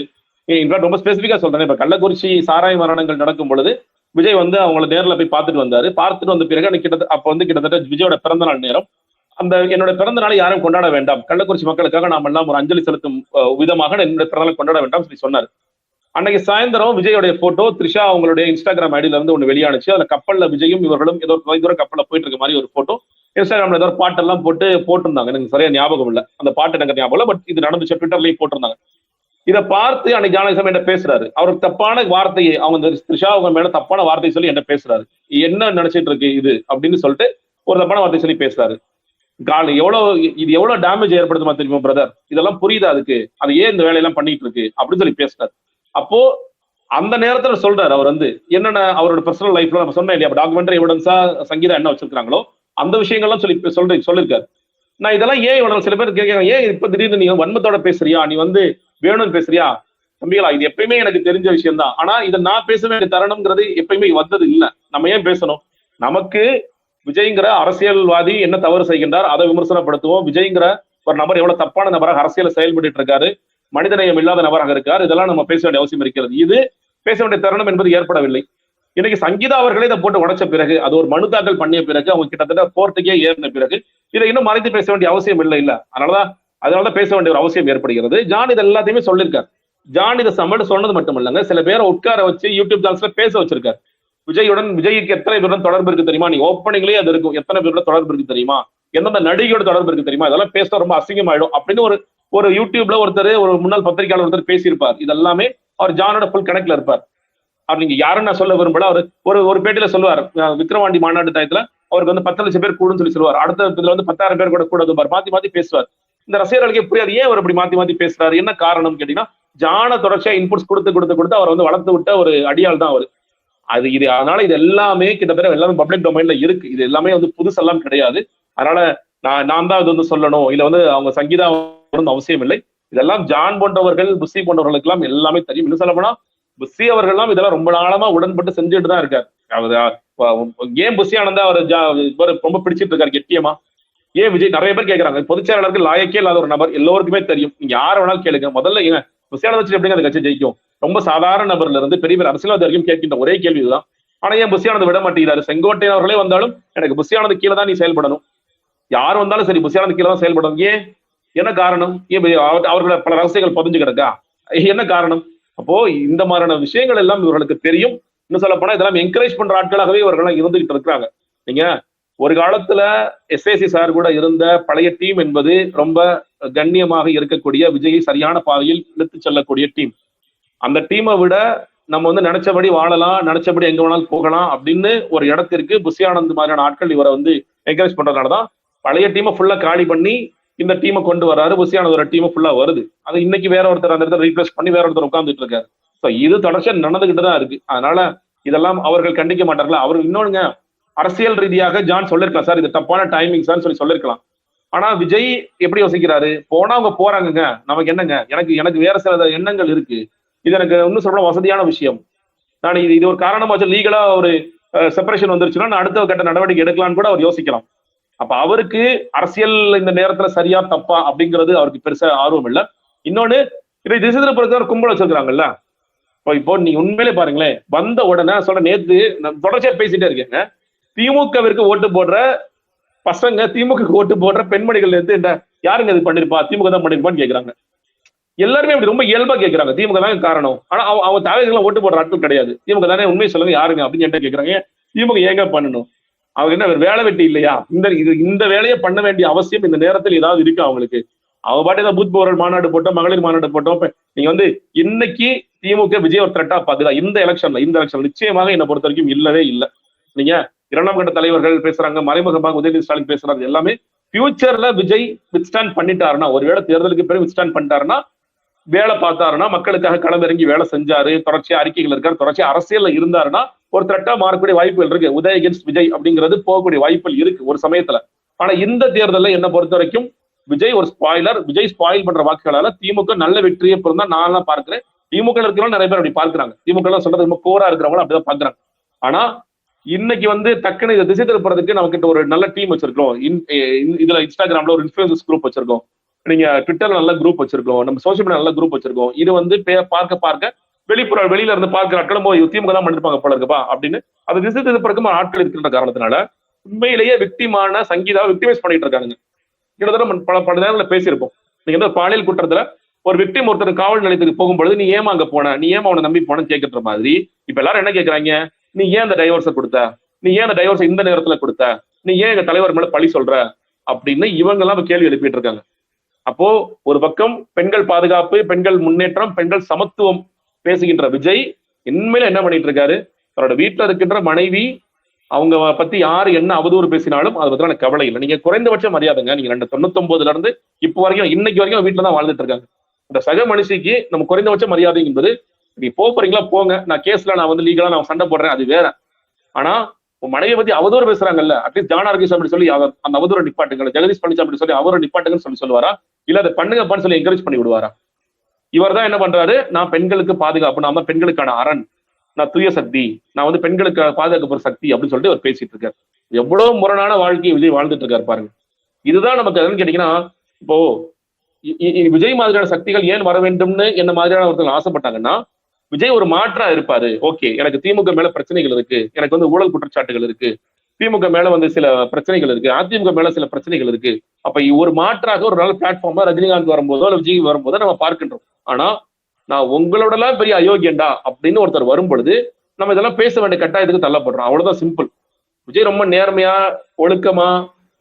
Speaker 2: இன்ஃபேக்ட் ரொம்ப ஸ்பெசிஃபிக்கா சொல்றேன். இப்ப கள்ளக்குறிச்சி சாராய மரணங்கள் நடக்கும் பொழுது விஜய் வந்து அவங்களை நேர்ல போய் பார்த்துட்டு வந்தாரு. பார்த்துட்டு வந்த பிறகு கிட்டத்தட்ட விஜயோட பிறந்த நாள் நேரம். அந்த என்னோட பிறந்த நாளை யாரும் கொண்டாட வேண்டாம், கள்ளக்குறிச்சி மக்களுக்காக நாம எல்லாம் ஒரு அஞ்சலி செலுத்தும் விதமாக என்னுடைய பிறந்த நாள் கொண்டாட வேண்டாம் சொல்லி சொன்னார். அன்னைக்கு சாயந்தரம் விஜயோடைய போட்டோ த்ரிஷா அவங்களுடைய இன்ஸ்டாகிராம் ஐடியில இருந்து ஒண்ணு வெளியானுச்சு. அதுல கப்பல்ல விஜயும் இவர்களும் ஏதோ தூரம் கப்பல்ல போயிட்டு இருக்க மாதிரி ஒரு போட்டோ இன்ஸ்டாகிராம்ல ஏதோ பாட்டெல்லாம் போட்டிருந்தாங்க. எனக்கு சரியா ஞாபகம் இல்லை, அந்த பாட்டு எனக்கு ஞாபகம் இல்லை, பட் இது நடந்துச்சு, ட்விட்டர்லயும் போட்டிருந்தாங்க. இதை பார்த்து அன்னைக்கு ஜானகிசாமி என்ன பேசுறாரு, அவருக்கு தப்பான வார்த்தையை அவங்க த்ரிஷா அவங்க மேல தப்பான வார்த்தை சொல்லி என்ன பேசுறாரு, என்ன நினைச்சிட்டு இருக்கு இது அப்படின்னு சொல்லிட்டு ஒரு தப்பான வார்த்தை சொல்லி பேசுறாரு. இது எவ்வளவு டேமேஜ் ஏற்படுத்துமா தெரியுமா பிரதர், இதெல்லாம் புரியுதா அதுக்கு, அது ஏன் இந்த வேலையெல்லாம் பண்ணிட்டு இருக்கு அப்படின்னு சொல்லி பேசுறாரு. அப்போ அந்த நேரத்துல சொல்றாரு அவர் வந்து என்னென்ன அவரோட பர்சனல் லைஃப்ல நம்ம சொன்னேன் இல்லையா, டாக்குமெண்ட்ரி எவிடன்ஸா சங்கீதா என்ன வச்சிருக்காங்களோ அந்த விஷயங்கள்லாம் சொல்லிருக்காரு. நான் இதெல்லாம் ஏன் இவ்வளவு சில பேர் கேட்க, ஏன் இப்ப திடீர்னு நீ வன்மத்தோட பேசுறியா, நீ வந்து வேணும்னு பேசுறியா, தம்பிகளா இது எப்பயுமே எனக்கு தெரிஞ்ச விஷயம் தான். ஆனா இதை நான் பேச வேண்டிய தருணம்ங்கிறது எப்பயுமே வந்தது இல்லை. நம்ம ஏன் பேசணும், நமக்கு விஜய்ங்கிற அரசியல்வாதி என்ன தவறு செய்கின்றார் அதை விமர்சனப்படுத்துவோம். விஜய்ங்கிற ஒரு நபர் எவ்வளவு தப்பான நபராக அரசியல செயல்பட்டு இருக்காரு, மனிதநேயம் இல்லாத நபராக இருக்காரு, இதெல்லாம் நம்ம பேச வேண்டிய அவசியம் இருக்கிறது. இது பேச வேண்டிய தருணம் என்பது ஏற்படவில்லை. இன்னைக்கு சங்கீதா அவர்களே இதை போட்டு உடைச்ச பிறகு, அது ஒரு மனு தாக்கல் பண்ணிய பிறகு, அவங்க கிட்டத்தட்ட கோர்ட்டுக்கே ஏறின பிறகு இதை இன்னும் மறைத்து பேச வேண்டிய அவசியம் இல்லை. அதனாலதான் பேச வேண்டிய ஒரு அவசியம் ஏற்படுகிறது. ஜான் இது எல்லாத்தையுமே சொல்லியிருக்காரு. ஜான் இதை சம்மட்டு சொன்னது மட்டும் இல்லைங்க, சில பேரை உட்கார வச்சு யூடியூப் சேனல்ஸ்ல பேச வச்சிருக்காரு. விஜய்க்கு எத்தனை பேருடன் தொடர்பு இருக்கு தெரியுமா? நீ ஓப்பனிங்லயே அது இருக்கும். எத்தனை பேரோட தொடர்பு இருக்கு தெரியுமா? எந்தெந்த நடிகையோட தொடர்பு இருக்கு தெரியுமா? இதெல்லாம் பேச ரொம்ப அசிங்கமாயிடும் அப்படின்னு ஒரு யூடியூப்ல ஒருத்தர், ஒரு முன்னாள் பத்திரிகையாளர் ஒருத்தர் பேசியிருப்பார். இதெல்லாமே அவர் ஜானோட ஃபுல் கணக்குல இருப்பார். அவர் நீங்க யாருன்னு நான் சொல்ல விரும்பல. அவர் ஒரு பேட்டியில சொல்லுவார், விக்ரவாண்டி மாநாட்டு டயத்துல அவருக்கு வந்து 10 லட்சம் பேர் கூடுன்னு சொல்லி சொல்லுவார். அடுத்த இதுல வந்து 10,000 பேர் கூட மாத்தி மாத்தி பேசுவார். இந்த ரசிகர்களுக்கே புரியாது ஏன் அவர் அப்படி மாத்தி பேசுறாரு, என்ன காரணம் கேட்டீங்கன்னா, ஜான தொடர்ச்சியா இன்புட்ஸ் கொடுத்து அவர் வந்து வளர்த்து விட்ட ஒரு அடியாள் தான் அவர். அதனால இது எல்லாமே கிட்டத்தட்ட எல்லாமே பப்ளிக் டொமைன்ல இருக்கு. இது எல்லாமே வந்து புதுசெல்லாம் கிடையாது. அதனால நான் தான் இது வந்து சொல்லணும், இல்ல வந்து அவங்க சங்கீதா அவசியம் இல்லை. இதெல்லாம் ஜான் போன்றவர்கள், புஸ்ஸி போன்றவர்களுக்கு எல்லாம் எல்லாமே தெரியும். இன்னும் சொல்ல போனா புஸ்ஸி அவர்கள்லாம் இதெல்லாம் ரொம்ப நாளமா உடன்பட்டு செஞ்சுட்டு தான் இருக்காரு. ஏன் புஸ்ஸி ஆனந்தா அவர் ரொம்ப பிடிச்சிட்டு இருக்காரு கெட்டியமா? ஏன் விஜய்? நிறைய பேர் கேட்கறாங்க. பொதுச் செயலாளருக்கு லாயக்கே இல்லாத ஒரு நபர், எல்லோருக்குமே தெரியும். நீங்க யாரை வேணாலும் கேளுங்க. முதல்ல ஏன் புஸ்ஸி ஆனந்த வச்சு எப்படிங்க அந்த கட்சி ஜெயிக்கும்? ரொம்ப சாதாரண நபர்ல இருந்து பெரிய அரசியல்வாதி வரைக்கும் கேட்கின்ற ஒரே கேள்வி இதுதான். ஆனா ஏன் புஸ்ஸி ஆனந்த் விட மாட்டேங்கிறாரு? செங்கோட்டையன் அவர்களே வந்தாலும் எனக்கு புஸ்ஸி ஆனந்த் கீழே தான் நீ செயல்படணும், யார் வந்தாலும் சரி புஸ்ஸி ஆனந்த் கீழே தான் செயல்படணும். ஏன்? என்ன காரணம்? ஏன் அவர்களை பல ரகசியங்கள் பதிஞ்சு கிடக்கா? என்ன காரணம்? அப்போ இந்த மாதிரியான விஷயங்கள் எல்லாம் இவர்களுக்கு தெரியும். இன்னும் சொல்ல போனா இதெல்லாம் என்கரேஜ் பண்ற ஆட்களாகவே இவர்கள் இருந்துகிட்டு இருக்கிறாங்க. நீங்க ஒரு காலத்துல எஸ்ஏசி சார் கூட இருந்த பழைய டீம் என்பது ரொம்ப கண்ணியமாக இருக்கக்கூடிய, விஜயை சரியான பாதையில் இழுத்து செல்லக்கூடிய டீம். அந்த டீமை விட நம்ம வந்து நினைச்சபடி வாழலாம், நினைச்சபடி எங்க வேணாலும் போகலாம் அப்படின்னு ஒரு இடத்திற்கு புஸ்ஸி ஆனந்த் மாதிரியான ஆட்கள் இவரை வந்து என்கரேஜ் பண்றதுனாலதான் பழைய டீமை ஃபுல்லா காலி பண்ணி இந்த டீமை கொண்டு வராரு. புஸ்ஸி ஆனந்த் ஒரு டீமை ஃபுல்லா வருது. அது இன்னைக்கு வேற ஒருத்தர் அந்த இடத்துல ரீப்ளேஸ் பண்ணி வேற ஒருத்தர் உட்கார்ந்துட்டு இருக்காரு. ஸோ இது தொடர்ச்சியா நடந்துகிட்டு தான் இருக்கு. அதனால இதெல்லாம் அவர்கள் கண்டிக்க மாட்டார்களா? அவர்கள் இன்னொன்னுங்க, அரசியல் ரீதியாக ஜான் சொல்லிருக்கலாம், சார் இது தப்பான டைமிங் சார் சொல்லி சொல்லிருக்கலாம். ஆனா விஜய் எப்படி யோசிக்கிறாரு? போனா அவங்க போறாங்கங்க, நமக்கு என்னங்க, எனக்கு வேற சில எண்ணங்கள் இருக்கு, இது எனக்கு இன்னும் சொல்ற வசதியான விஷயம், நான் இது ஒரு காரணமா வச்சு லீகலா ஒரு செப்பரேஷன் வந்துருச்சுன்னா நான் அடுத்த கட்ட நடவடிக்கை எடுக்கலாம்னு கூட அவர் யோசிக்கலாம். அப்ப அவருக்கு அரசியல் இந்த நேரத்துல சரியா தப்பா அப்படிங்கிறது அவருக்கு பெருசா ஆர்வம் இல்லை. இன்னொன்னு, இதை திசை திருப்பறதுக்கு கும்பல் வச்சிருக்காங்கல்ல. இப்போ நீங்க உண்மையிலே பாருங்களேன், வந்த உடனே சொல்ற, நேத்து தொடர்ச்சியா பேசிட்டே இருக்கேங்க, திமுகவிற்கு ஓட்டு போடுற பசங்க, திமுக ஓட்டு போடுற பெண்மணிகள் இருந்து யாருங்க இது பண்ணிருப்பா, திமுக தான் பண்ணிருப்பான்னு கேக்குறாங்க. எல்லாருமே அப்படி ரொம்ப இயல்பா கேட்கறாங்க, திமுக தான் காரணம். ஆனா அவங்க தலைவர்கள் ஓட்டு போடுற ஆட்கள் கிடையாது. திமுக தானே, உண்மையை சொல்லுங்க யாருங்க அப்படின்னு என்கிட்ட கேட்கறாங்க. திமுக ஏங்க பண்ணணும்? அவங்க என்ன வேலை வெட்டி இல்லையா? இந்த வேலையை பண்ண வேண்டிய அவசியம் இந்த நேரத்தில் ஏதாவது இருக்கு அவங்களுக்கு? அவங்க பாட்டு ஏதாவது பூத் போரல் மாநாடு போட்டோம், மகளிர் மாநாடு போட்டோம். நீங்க வந்து இன்னைக்கு திமுக விஜய் ஒரு த்ரெட்டா பாத்துக்கா? இந்த எலெக்ஷன் நிச்சயமாக என்னை பொறுத்த வரைக்கும் இல்லவே இல்லை. நீங்க இரண்டாம் கட்ட தலைவர்கள் பேசுறாங்க, மறைமுகமாக உதயநிதி ஸ்டாலின் பேசுறாங்க, எல்லாமே ஃபியூச்சர்ல விஜய் வித்ஸ்டாண்ட் பண்ணிட்டாருன்னா, ஒருவேளை தேர்தலுக்கு பிறகு வித்ஸ்டாண்ட் பண்ணிட்டாருன்னா, வேலை பார்த்தாருன்னா, மக்களுக்காக களமிறங்கி வேலை செஞ்சாரு, தொடர்ச்சியா அறிக்கைகள் இருக்காரு, தொடர்ச்சியா அரசியல்ல இருந்தாருன்னா ஒரு த்ரெட்டா மாறக்கூடிய வாய்ப்புகள் இருக்கு. உதய் அகேன்ஸ்ட் விஜய் அப்படிங்கிறது போகக்கூடிய வாய்ப்புகள் இருக்கு ஒரு சமயத்துல. ஆனா இந்த தேர்தலில் என்ன பொறுத்த வரைக்கும் விஜய் ஒரு ஸ்பாயிலர். விஜய் ஸ்பாயில் பண்ற வாக்குகளால திமுக நல்ல வெற்றியை பிறந்தா நான் பார்க்கிறேன். திமுக இருக்கிறவங்க நிறைய பேர் அப்படி பார்க்கிறாங்க. திமுக எல்லாம் சொல்றது ரொம்ப கோரா இருக்கிறவங்களும் அப்படிதான் பாக்குறாங்க. ஆனா இன்னைக்கு வந்து டக்குன்னு இதை திசை திருப்புறதுக்கு நம்ம கிட்ட ஒரு நல்ல டீம் வச்சிருக்கோம். இதுல இன்ஸ்டாகிராம்ல ஒரு இன்ஃபுளுசர்ஸ் குரூப் வச்சிருக்கோம், நீங்க ட்விட்டர்ல நல்ல குரூப் வச்சிருக்கோம், நம்ம சோசியல் மீடியா நல்ல குரூப் வச்சிருக்கோம். இது வந்து பார்க்க வெளியில இருந்து பார்க்கிற ஆட்களும் திமுக தான் பண்ணிருப்பாங்க போல இருக்குப்பா அப்படின்னு அது திசை திருப்புறதுக்கு ஆட்கள் இருக்கின்ற காரணத்தினால உண்மையிலேயே விக்டிமான சங்கீதாவை விக்டிமைஸ் பண்ணிட்டு இருக்காங்க. கிட்டத்தட்ட பல நேரங்களில் பேசியிருப்போம். நீங்க இந்த பாலியல் குற்றத்துல ஒரு விக்டிம் ஒருத்தர் காவல் நிலையத்துக்கு போகும்பொழுது நீ ஏமா அங்க போன, நீ ஏமா அவனை நம்பி போனன்னு கேட்கிற மாதிரி இப்ப எல்லாரும் என்ன கேட்கறாங்க, நீ ஏன் அந்த டைவர்ஸை கொடுத்த, நீ ஏன் அந்த டைவர்ஸை இந்த நேரத்துல கொடுத்த, நீ ஏன் எங்க தலைவர் மேல பழி சொல்ற அப்படின்னு இவங்க எல்லாம் கேள்வி எழுப்பிட்டு இருக்காங்க. அப்போ ஒரு பக்கம் பெண்கள் பாதுகாப்பு, பெண்கள் முன்னேற்றம், பெண்கள் சமத்துவம் பேசுகின்ற விஜய் உண்மையில என்ன பண்ணிட்டு இருக்காரு, அவரோட வீட்டுல இருக்கின்ற மனைவி அவங்க பத்தி யாரு என்ன அவதூறு பேசினாலும் அதை பத்தி எனக்கு கவலை இல்லை. நீங்க குறைந்தபட்ச மரியாதைங்க, நீங்க 1999 இருந்து இப்போ வரைக்கும் இன்னைக்கு வரைக்கும் வீட்டுல தான் வாழ்ந்துட்டு இருக்காங்க. இந்த சக மனுஷிக்கு நம்ம குறைந்தபட்ச மரியாதை என்பது, நீ போறீங்களா போங்க, நான் கேஸ்ல நான் வந்து லீகலா நான் சண்டை போடுறேன், அது வேற. ஆனா உன் மனைவியை பத்தி அவதூறு பேசுறாங்கல்ல, அட்லீஸ்ட் ஜான் ஆர்கிஸ் அப்படி சொல்லி அந்த அவதூறு நிப்பாட்டுங்க, ஜெகதீஷ் பழனிசாமி அப்படி சொல்லி அவரை நிப்பாட்டுங்கன்னு சொல்லுவாரா, இல்ல அதை பண்ணுங்கப்பான்னு சொல்லி என்கரேஜ் பண்ணி விடுவாரா? இவர் தான் என்ன பண்றாரு, நான் பெண்களுக்கு பாதுகாப்பு, நான் பெண்களுக்கான அரண், நான் தூய சக்தி, நான் வந்து பெண்களுக்கு பாதுகாக்கப்படுற சக்தி அப்படின்னு சொல்லிட்டு அவர் பேசிட்டு இருக்காரு. எவ்வளவு முரணான வாழ்க்கையை விஜய் வாழ்ந்துட்டு இருக்காரு பாருங்க. இதுதான் நமக்கு என்னன்னு கேட்டீங்கன்னா, இப்போ விஜய் மாதிரியான சக்திகள் ஏன் வர வேண்டும்னு என்ன மாதிரியான ஒருத்தர் ஆசைப்பட்டாங்கன்னா, விஜய் ஒரு மாற்றா இருப்பாரு. ஓகே, எனக்கு திமுக மேல பிரச்சனைகள் இருக்கு, எனக்கு வந்து ஊழல் குற்றச்சாட்டுகள் இருக்கு, திமுக மேல வந்து சில பிரச்சனைகள் இருக்கு, அதிமுக மேல சில பிரச்சனைகள் இருக்கு. அப்ப ஒரு மாற்றாக ஒரு நல்ல பிளாட்ஃபார்மா ரஜினிகாந்த் வரும்போதோ இல்ல விஜய் வரும்போதோ நம்ம பார்க்கின்றோம். ஆனா நான் உங்களோடலாம் பெரிய அயோக்கியன்டா அப்படின்னு ஒருத்தர் வரும் பொழுது நம்ம இதெல்லாம் பேச வேண்டிய கட்டாயத்துக்கு தள்ளப்படுறோம். அவ்வளவுதான் சிம்பிள். விஜய் ரொம்ப நேர்மையா ஒழுக்கமா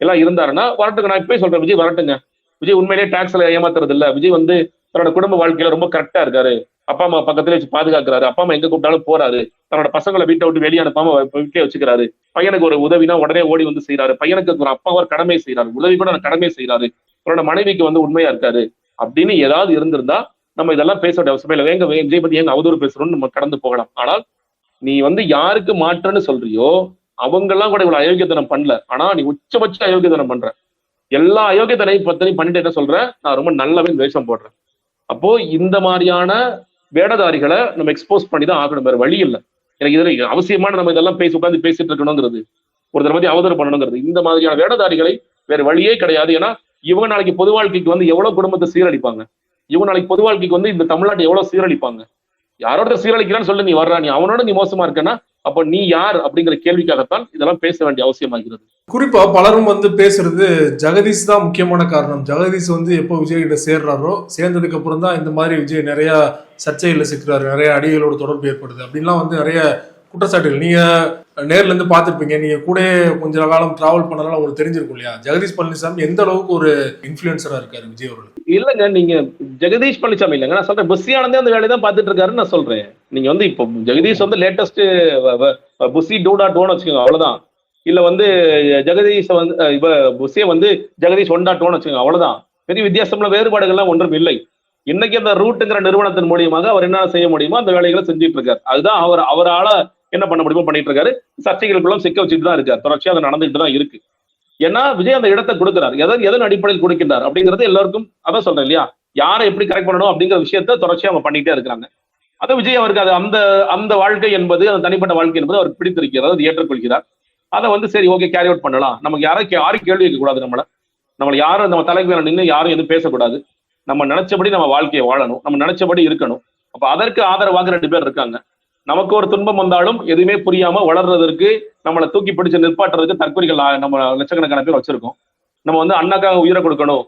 Speaker 2: எல்லாம் இருந்தாருன்னா வரட்டுங்க. நான் இப்பயே சொல்றேன், விஜய் வரட்டுங்க. விஜய் உண்மையிலேயே டாக்ஸ்ல ஏமாத்துறது இல்ல. விஜய் வந்து தன்னோட குடும்ப வாழ்க்கையில ரொம்ப கரெக்டா இருக்காரு. அப்பா அம்மா பக்கத்துல வச்சு பாதுகாக்கிறாரு. அப்பா அம்மா எங்க கூப்பிட்டாலும் போறாரு. தன்னோட பசங்களை வீட்டை விட்டு வெளியே அனுப்பாம வீட்டிலே வச்சுக்கிறாரு. பையனுக்கு ஒரு உதவினா உடனே ஓடி வந்து செய்யறாரு. பையனுக்கு ஒரு அப்பா ஒரு கடமை செய்யறாரு. உதவி கூட கடமை செய்யறாரு. அவரோட மனைவிக்கு வந்து உண்மையா இருக்காரு அப்படின்னு ஏதாவது இருந்திருந்தா நம்ம இதெல்லாம் பேச வேண்டிய அவசியமே இல்லை. எங்க விஜய் பத்தி எங்க அவதூறு பேசுறோம்னு நம்ம கடந்து போகலாம். ஆனால் நீ வந்து யாருக்கு மாற்றன்னு சொல்றியோ அவங்க எல்லாம் கூட இவ்வளவு அயோக்கியத்தனம் பண்ணல. ஆனா நீ உச்சபட்ச அயோக்கியத்தனம் பண்ற. எல்லா அயோக்கியத்தனையும் பத்தனையும் பண்ணிட்டு என்ன சொல்ற, நான் ரொம்ப நல்லவன் வேஷம் போடுறேன். அப்போ இந்த மாதிரியான வேடதாரிகளை நம்ம எக்ஸ்போஸ் பண்ணி தான் ஆகணும். வேற வழி இல்லை. எனக்கு இதுல அவசியமான நம்ம இதெல்லாம் உட்காந்து பேசிட்டு இருக்கணுங்கிறது, ஒரு தடவை பத்தி அவதூறு பண்ணணுங்கிறது, இந்த மாதிரியான வேடதாரிகளை வேற வழியே கிடையாது. ஏன்னா இவங்க நாளைக்கு பொது வாழ்க்கைக்கு வந்து எவ்வளவு குடும்பத்தை சீரழிப்பாங்க. இவங்க நாளைக்கு பொது வாழ்க்கைக்கு வந்து இந்த தமிழ்நாட்டை எவ்வளவு சீரழிப்பாங்க. யாரோட சீரழிக்கிறான்னு சொல்லி நீ வர்ற, நீ அவனோட நீ மோசமா இருக்கன்னா அப்ப நீ யார் அப்படிங்கிற கேள்விக்காகத்தான் இதெல்லாம் பேச வேண்டிய அவசியமாகிறது.
Speaker 3: குறிப்பா பலரும் வந்து பேசுறது ஜெகதீஷ் தான் முக்கியமான காரணம். ஜெகதீஷ் வந்து எப்போ விஜய் கிட்ட சேர்றாரோ சேர்ந்ததுக்கு அப்புறம் தான் இந்த மாதிரி விஜய் நிறைய சர்ச்சைகள்ல சிக்கிறாரு, நிறைய அடிகளோட தொடர்பு ஏற்படுது அப்படின்லாம் வந்து நிறைய குற்றச்சாட்டுகள் நீங்க நேர்ல இருந்து பார்த்திருப்பீங்க. நீங்க கூட கொஞ்ச காலம் டிராவல் பண்ணனால உங்களுக்கு தெரிஞ்சிருக்கும் இல்லையா, ஜெகதீஷ் பழனிசாமி எந்த அளவுக்கு ஒரு இன்ஃபுளுசரா இருக்காரு விஜய் அவர்கள்?
Speaker 2: இல்லங்க, நீங்க ஜெகதீஷ் பழனிசாமி இல்லைங்க, நான் சொல்றேன் புஷி ஆனந்தே அந்த வேலையை தான் பார்த்துட்டு இருக்காருன்னு நான் சொல்றேன். நீங்க வந்து இப்போ ஜெகதீஷ் வந்து லேட்டஸ்ட் புஷி 2.1 வச்சுக்கோங்க, அவ்வளவுதான். இல்ல வந்து ஜெகதீஷ் வந்து இப்ப புஷியை வந்து ஜெகதீஷ் 1.1 வச்சுக்கோங்க, அவ்வளவுதான். பெரிய வித்தியாசம்ல வேறுபாடுகள்லாம் ஒன்றும் இல்லை. இன்னைக்கு அந்த ரூட்டுங்கிற நிறுவனத்தின் மூலியமாக அவர் என்ன செய்ய முடியுமோ அந்த வேலைகளை செஞ்சுட்டு இருக்காரு. அதுதான் அவரால என்ன பண்ண முடியுமோ பண்ணிட்டு இருக்காரு. சர்ச்சைகளுக்குள்ள சிக்க வச்சுட்டு தான் இருக்காரு. தொடர்ச்சியா அது நடந்துட்டு தான் இருக்கு. ஏன்னா விஜய் அந்த இடத்தை கொடுக்கிறார். எதன் அடிப்படையில் கொடுக்கின்றார் அப்படிங்கிறது எல்லாருக்கும் அதான் சொல்றேன் இல்லையா, யாரை எப்படி கரெக்ட் பண்ணணும் அப்படிங்கிற விஷயத்த தொடர்ச்சியா அவங்க பண்ணிட்டே இருக்கிறாங்க. அதை விஜய் அவருக்கு அது அந்த வாழ்க்கை என்பது, அந்த தனிப்பட்ட வாழ்க்கை என்பது அவருக்கு பிடித்திருக்கிறது, அது ஏற்றுக்கொள்கிறார். அதை வந்து சரி ஓகே கேரி அவுட் பண்ணலாம். நமக்கு யாரும் கேள்வி கேட்க கூடாது. நம்மளை யாரும் நம்ம தலைக்கு மேல நின்று யாரும் எதுவும் பேசக்கூடாது. நம்ம நினைச்சபடி நம்ம வாழ்க்கையை வாழணும், நம்ம நினைச்சபடி இருக்கணும். அப்ப அதற்கு ஆதரவாக 2 பேர் இருக்காங்க. நமக்கு ஒரு துன்பம் வந்தாலும் எதுவுமே புரியாம வளர்றதற்கு, நம்மளை தூக்கி பிடிச்சு நிற்பாட்டுறதுக்கு தற்கொலைகள் நம்ம லட்சக்கணக்கான பேர் வச்சிருக்கோம். நம்ம வந்து அண்ணாக்காக உயிரை கொடுக்கணும்,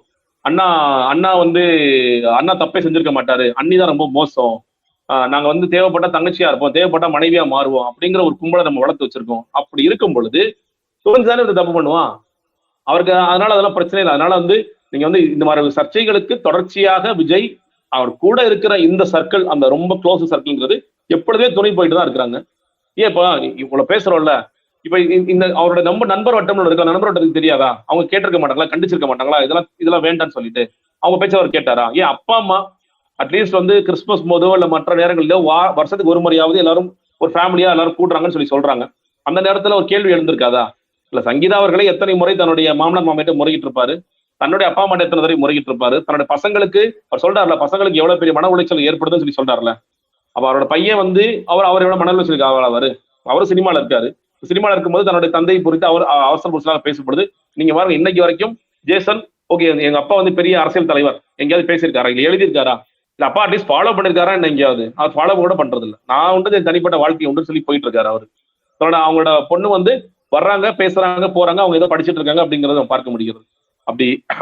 Speaker 2: அண்ணா வந்து அண்ணா தப்பே செஞ்சிருக்க மாட்டாரு, அண்ணி தான் ரொம்ப மோசம், நாங்க வந்து தேவைப்பட்ட தங்கச்சியா இருப்போம், தேவைப்பட்ட மனைவியா மாறுவோம் அப்படிங்கிற ஒரு கும்பலை நம்ம வளர்த்து வச்சிருக்கோம். அப்படி இருக்கும் பொழுது துவஞ்சுதானே இது தப்பு பண்ணுவான் அவருக்கு. அதனால அதெல்லாம் பிரச்சனை இல்லை. அதனால வந்து நீங்க வந்து இந்த மாதிரி சர்ச்சைகளுக்கு தொடர்ச்சியாக விஜய் அவர் கூட இருக்கிற இந்த சர்க்கிள், அந்த ரொம்ப க்ளோஸ் சர்க்கிள்ங்கிறது எப்பொழுதே துணை போயிட்டு தான் இருக்கிறாங்க. ஏப்பா இவ்வளவு பேசுறோம்ல, இப்ப இந்த அவரோட நண்பர் வட்டம் இருக்க நண்பர் வட்டத்துக்கு தெரியாதா? அவங்க கேட்டிருக்க மாட்டாங்களா, கண்டிச்சிருக்க மாட்டாங்களா, இதெல்லாம் வேண்டாம்னு சொல்லிட்டு அவங்க பேச்ச அவர் கேட்டாரா? ஏன் அப்பா அம்மா அட்லீஸ்ட் வந்து கிறிஸ்துமஸ் போதோ இல்ல மற்ற நேரங்களிலோ வருஷத்துக்கு ஒரு முறையாவது எல்லாரும் ஒரு ஃபேமிலியா எல்லாரும் கூட்டுறாங்கன்னு சொல்றாங்க. அந்த நேரத்துல ஒரு கேள்வி எழுந்திருக்காதா? இல்ல சங்கீதா அவர்களை எத்தனை முறை தன்னுடைய மாமனார் மாமியிட்ட முறையிட்டு இருப்பாரு, தன்னுடைய அப்பா அம்மா எத்தனை தடவை முறையிட்டு இருப்பாரு, தன்னுடைய பசங்களுக்கு அவர் சொல்றாருல, பசங்களுக்கு எவ்வளவு பெரிய மன உளைச்சல் ஏற்படுதுன்னு சொல்றாருல. அப்ப அவரோட பையன் வந்து அவர் எவ்வளவு மன உளைச்சலுக்கு அவரு சினிமால இருக்காரு. சினிமால இருக்கும்போது தன்னுடைய தந்தையை குறித்து அவர் அவசர புதுசாக பேசப்படுது. நீங்க பாருங்க, இன்னைக்கு வரைக்கும் ஜேசன் ஓகே எங்க அப்பா வந்து பெரிய அரசியல் தலைவர் எங்கேயாவது பேசியிருக்காரா, இல்ல எழுதியிருக்காரா, இல்ல அப்பா அட்லீஸ்ட் ஃபாலோ பண்ணிருக்காரா என்ன எங்கேயாவது? அவர் ஃபாலோ கூட பண்றது இல்லை. நான் உண்டு தனிப்பட்ட வாழ்க்கை உண்டு சொல்லி போயிட்டு இருக்காரு அவரு. அவங்களோட பொண்ணு வந்து வர்றாங்க, பேசுறாங்க, போறாங்க, அவங்க ஏதோ படிச்சுட்டு இருக்காங்க அப்படிங்கறத பார்க்க முடிகிறது.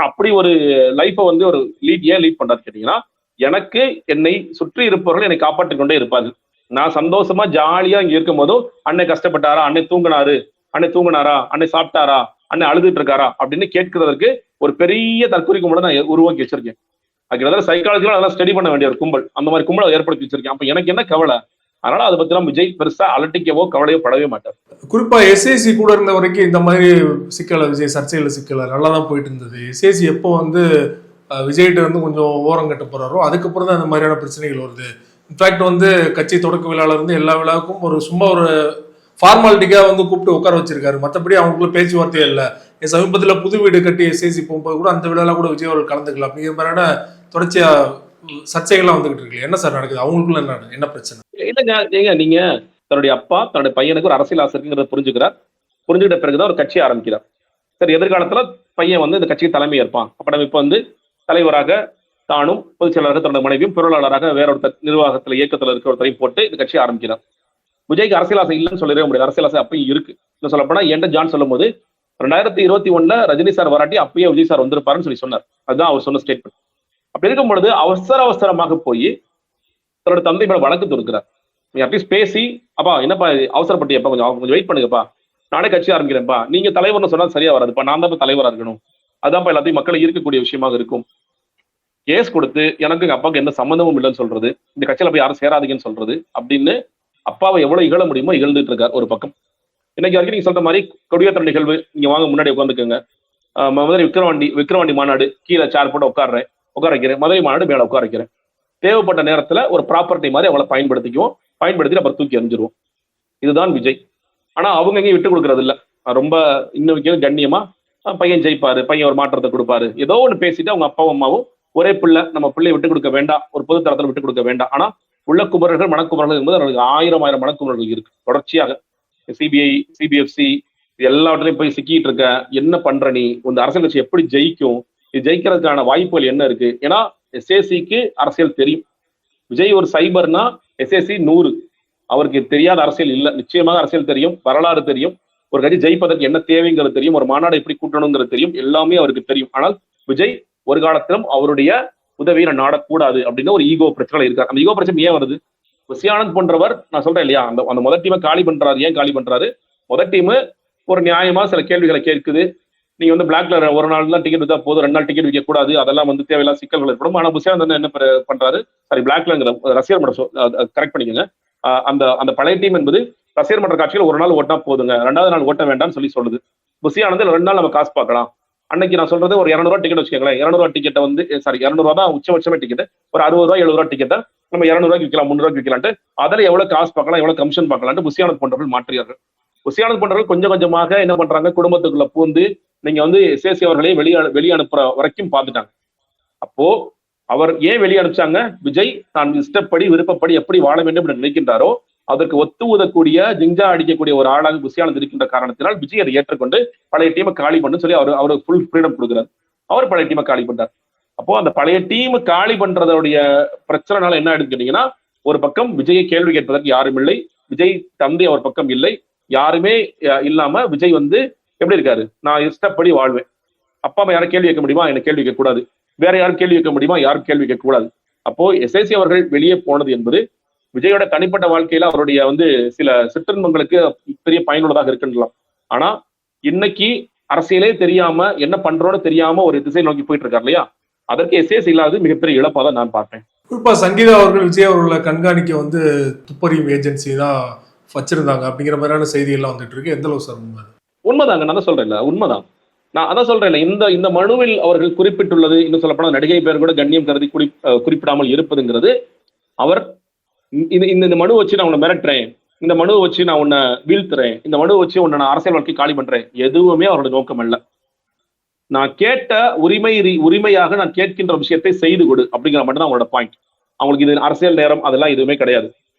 Speaker 2: அப்படி ஒரு லைஃபை வந்து ஒரு லீட் பண்றாரு கேட்டீங்கன்னா, எனக்கு என்னை சுற்றி இருப்பவர்கள் என்னை காப்பாற்றிக் கொண்டே இருப்பார்கள். நான் சந்தோஷமா ஜாலியா இங்க இருக்கும் போதும் அன்னை கஷ்டப்பட்டாரா, அன்னை தூங்கினாரா, அன்னை சாப்பிட்டாரா, அன்னை அழுதுட்டு இருக்காரா அப்படின்னு கேட்கிறதுக்கு ஒரு பெரிய தற்கொலை கும்பலை நான் உருவாக்கி வச்சிருக்கேன். அதுக்கு சைக்காலஜில அதெல்லாம் ஸ்டடி பண்ண வேண்டிய ஒரு கும்பல், அந்த மாதிரி கும்பலை ஏற்படுத்தி வச்சிருக்கேன். அப்ப எனக்கு என்ன கவலை? அதனால அதை பத்தி எல்லாம் விஜய் பெருசா அலட்டிக்கவோ கவலையோ படவே மாட்டார்.
Speaker 3: குறிப்பா எஸ்ஏசி கூட இருந்த வரைக்கும் இந்த மாதிரி சிக்கல விஜய் சர்ச்சையில சிக்கல நல்லா தான் போயிட்டு இருந்தது. எஸ்ஏசி எப்போ வந்து விஜய்கிட்ட வந்து கொஞ்சம் ஓரம் கட்ட போறாரோ அதுக்கப்புறம் தான் இந்த மாதிரியான பிரச்சனைகள் வருது. இன்ஃபேக்ட் வந்து கட்சி தொடக்க விழால இருந்து எல்லா விழாவுக்கும் சும்மா ஒரு ஃபார்மாலிட்டிக்காக வந்து கூப்பிட்டு உட்கார வச்சிருக்காரு. மற்றபடி அவங்களுக்குள்ள பேச்சுவார்த்தையே இல்லை. சமீபத்துல புது வீடு கட்டி எஸ்ஏசி போகும்போது கூட அந்த விழால கூட விஜய் அவர்கள் கலந்துக்கலாம் அப்படிங்கிற மாதிரியான தொடர்ச்சியா சர்ச்சைகள்லாம் வந்துகிட்டு இருக்கு. என்ன சார் நடக்குது அவங்களுக்குள்ள? என்ன பிரச்சனை?
Speaker 2: இல்லைங்க, நீங்க தன்னுடைய அப்பா தன்னுடைய பையனுக்கு ஒரு அரசியல் ஆசை இருக்குங்கிறத புரிஞ்சுக்கிட்ட பிறகுதான் ஒரு கட்சி ஆரம்பிக்கிறார். சரி, எதிர்காலத்துல பையன் வந்து இந்த கட்சிக்கு தலைமை ஏற்பான். அப்ப நம்ம இப்ப வந்து தலைவராக தானும் பொதுச் செயலாளராக தன்னுடைய மனைவியும் பொருளாளராக வேற ஒரு நிர்வாகத்துல இயக்கத்துல இருக்கிற ஒருத்தரையும் போட்டு இந்த கட்சி ஆரம்பிக்கிறார். விஜய்க்கு அரசியல் ஆசை இல்லைன்னு சொல்லவே முடியாது. அரசியல் ஆசை அப்பயும் இருக்கு. இன்னும் சொல்லப்போனா என்கிட்ட ஜான் சொல்லும் போது 2021 ரஜினி சார் வராட்டி அப்பயே விஜய் சார் வந்திருப்பாருன்னு சொன்னார். அதுதான் அவர் சொன்ன ஸ்டேட்மெண்ட். அப்படி இருக்கும் பொழுது அவசரமாக போய் தன்னோட தந்தை மேல வழக்கு தொடுக்கிறார். நீங்க அட்லீஸ்ட் பேசி, அப்பா என்னப்பா அவசரப்பட்டியப்பா, கொஞ்சம் வெயிட் பண்ணுங்கப்பா, நானே கட்சி ஆரம்பிக்கிறேன்ப்பா, நீங்க தலைவர்னு சொன்னா சரியா வராதுப்பா, நான் தான் தலைவரா இருக்கணும், அதான்ப்பா எல்லாத்தையும் மக்களை ஈர்க்கக்கூடிய விஷயமாக இருக்கும். கேஸ் கொடுத்து எனக்கு எங்க அப்பாவுக்கு எந்த சம்மந்தமும் இல்லைன்னு சொல்றது, இந்த கட்சியில போய் யாரும் சேராதீங்கன்னு சொல்றது அப்படின்னு அப்பாவை எவ்வளவு இகழ முடியுமோ இகழ்ந்துட்டு இருக்கார் ஒரு பக்கம். இன்னைக்கு வரைக்கும் நீங்க சொல்ற மாதிரி கொடியேற்ற நிகழ்வு, நீங்க வாங்க முன்னாடி உட்காந்துக்கோங்க, மதுரை விக்கிரவாண்டி மாநாடு கீழே சேர் போட்டு உட்கார வைக்கிறேன், மதுரை மாநாடு மேல உட்கார வைக்கிறேன், தேவைப்பட்ட நேரத்துல ஒரு ப்ராப்பர்ட்டி மாதிரி அவளை பயன்படுத்தி அப்புறம் தூக்கி எறிஞ்சிருவோம். இதுதான் விஜய். ஆனா அவங்க எங்கேயும் விட்டு கொடுக்கறது இல்ல. ரொம்ப இன்னும் கண்ணியமா பையன் ஜெயிப்பாரு, பையன் ஒரு மாற்றத்தை கொடுப்பாரு, ஏதோ ஒன்று பேசிட்டு அவங்க அப்பாவும் அம்மாவும் ஒரே பிள்ளை, நம்ம பிள்ளையை விட்டு கொடுக்க வேண்டாம், ஒரு பொது தரத்துல விட்டு கொடுக்க வேண்டாம். ஆனா உள்ள குமரர்கள் மனக்குமரர்கள் என்பது அவர்களுக்கு ஆயிரம் மனக்குமரர்கள் இருக்கு. தொடர்ச்சியாக சிபிஐ, சிபிஎஃப்சி எல்லாவற்றிலையும் போய் சிக்கிட்டு இருக்க, என்ன பண்ற நீ, இந்த அரசியல் கட்சி எப்படி ஜெயிக்கும், இது ஜெயிக்கிறதுக்கான வாய்ப்புகள் என்ன இருக்கு? ஏன்னா எஸ்ஏசிக்கு அரசியல் தெரியும். விஜய் ஒரு சைபர்னா எஸ்ஏசி 100. அவருக்கு தெரியாத அரசியல் இல்ல. நிச்சயமாக அரசியல் தெரியும், வரலாறு தெரியும், ஒரு கட்சி ஜெயிப்பதற்கு என்ன தேவைங்கிறது தெரியும், ஒரு மாநாடு எப்படி கூட்டணுங்கிறது தெரியும், எல்லாமே அவருக்கு தெரியும். ஆனால் விஜய் ஒரு காலத்திலும் அவருடைய உதவியை நான் நாடக்கூடாது அப்படின்னு ஒரு ஈகோ பிரச்சனை இருக்காரு. அந்த ஈகோ பிரச்சனை ஏன் வருது? புஷியானந்த் போன்றவர், நான் சொல்றேன் இல்லையா, அந்த முதல் டீமை காலி பண்றாரு. ஏன் காலி பண்றாரு? முதல் டீம் ஒரு நியாயமா சில கேள்விகளை கேட்குது. நீங்க பிளாக்ல ஒரு நாள் தான் டிக்கெட் வித்தா போதும், 2 நாள் டிக்கெட் விற்க கூடாது, அதெல்லாம் தேவையில்லாத சிக்கல்கள் ஏற்படும். ஆனா புஷியானந்த் என்ன பண்றாரு? சாரி, பிளாக்லங்கிற ரசிகர் மன்றம் கரெக்ட் பண்ணிக்கோங்க. அந்த பழைய டீம் என்பது ரசிகர் மன்ற காட்சிகள் ஒரு நாள் ஓட்டினா போதுங்க, 2வது நாள் ஓட்ட வேண்டாம்னு சொல்லுது. புஷியானந்த் 2 நாள் நம்ம காசு பார்க்கலாம். அன்னைக்கு நான் சொல்றது ஒரு 200 ரூபா டிக்கெட் வச்சுக்கோங்களேன். 200 ரூபா டிக்கெட்டை 200 ரூபா தான் உச்சபட்சமே டிக்கெட். ஒரு 60 ரூபா 70 ரூபா டிக்கெட்டை நம்ம 200 ரூபாய்க்கு விற்கலாம், 300 ரூபாய்க்கு விற்கலான்ட்டு அதுல எவ்வளவு காசு பார்க்கலாம், எவ்வளவு கமிஷன் பார்க்கலான்ட்டு புஷியானந்த் போன்றவர்கள் மாற்றியார்கள். புஷியானந்த் போன்றவர்கள் கொஞ்சம் கொஞ்சமாக என்ன பண்றாங்க, குடும்பத்துக்குள்ள பூந்து நீங்க எஸ்ஏசி அவர்களே வெளியே அனுப்புற வரைக்கும் பார்த்துட்டாங்க. அப்போ அவர் ஏன் வெளியே அனுப்பிச்சாங்க? விஜய் தான் இஷ்டப்படி விருப்பப்படி எப்படி வாழ வேண்டும் என்று நினைக்கின்றாரோ அதற்கு ஒத்து ஊதக்கூடிய ஜிஞ்சா அடிக்கக்கூடிய ஒரு ஆளாக புஷியானந்த் இருக்கின்ற காரணத்தினால் விஜய் அதை ஏற்றுக்கொண்டு பழைய டீமை காலி பண்ணு சொல்லி அவருக்கு ஃபுல் ஃப்ரீடம் கொடுக்குறாரு. அவர் பழைய டீமை காலி பண்றார். அப்போ அந்த பழைய டீம் காலி பண்றதோடைய பிரச்சனைனால என்ன ஆயிடுன்னு கேட்டீங்கன்னா, ஒரு பக்கம் விஜயை கேள்வி கேட்பதற்கு யாரும் இல்லை, விஜய் தந்தை அவர் பக்கம் இல்லை, யாருமே இல்லாம விஜய் எப்படி இருக்காரு? நான் இஷ்டப்படி வாழ்வேன், அப்பா அம்மா யாரும் கேள்வி கேட்க முடியுமா? என்ன கேள்வி கேட்க கூடாது, வேற யாரும் கேள்வி கேட்க முடியுமா? யாரும் கேள்வி கேட்க கூடாது. அப்போ எஸ்ஐசி அவர்கள் வெளியே போனது என்பது விஜயோட தனிப்பட்ட வாழ்க்கையில அவருடைய சில சிற்றின்பங்களுக்கு பெரிய பயனுள்ளதாக இருக்கின்றலாம். ஆனா இன்னைக்கு அரசியலே தெரியாம என்ன பண்றோன்னு தெரியாம ஒரு திசை நோக்கி போயிட்டு இருக்காரு இல்லையா, அதற்கு எஸ்ஏசி இல்லாத மிகப்பெரிய இழப்பா தான் நான் பார்ப்பேன்.
Speaker 3: குறிப்பா சங்கீதா அவர்கள் விஜய் அவர்களை கண்காணிக்க துப்பறியும் ஏஜென்சி தான் வச்சிருந்தாங்க அப்படிங்கிற மாதிரியான செய்தி எல்லாம் வந்துட்டு இருக்கு. எந்த அளவு சார் உண்மை?
Speaker 2: உண்மைதாங்க, நான் தான் சொல்றேன் இல்ல, உண்மைதான். நான் அதான் சொல்றேன் இல்ல, இந்த மனுவில் அவர்கள் குறிப்பிட்டுள்ளது, இன்னும் சொல்லப்போனா நடிகை பேர் கூட கண்ணியம் கருதி குறிப்பிடாமல் இருப்பதுங்கிறது, அவர் இந்த மனு வச்சு நான் உன்னை மிரட்டுறேன், இந்த மனுவை வச்சு நான் உன்னை வீழ்த்துறேன், இந்த மனுவை வச்சு உன்னை நான் அரசியல் வாழ்க்கை காலி பண்றேன், எதுவுமே அவரோட நோக்கம் அல்ல. நான் கேட்ட உரிமையாக நான் கேட்கின்ற விஷயத்தை செய்து கொடு அப்படிங்கிற மட்டும் தான் அவங்களோட பாயிண்ட். அவங்களுக்கு இது அரசியல் நேரம் அதெல்லாம் எதுவுமே கிடையாது.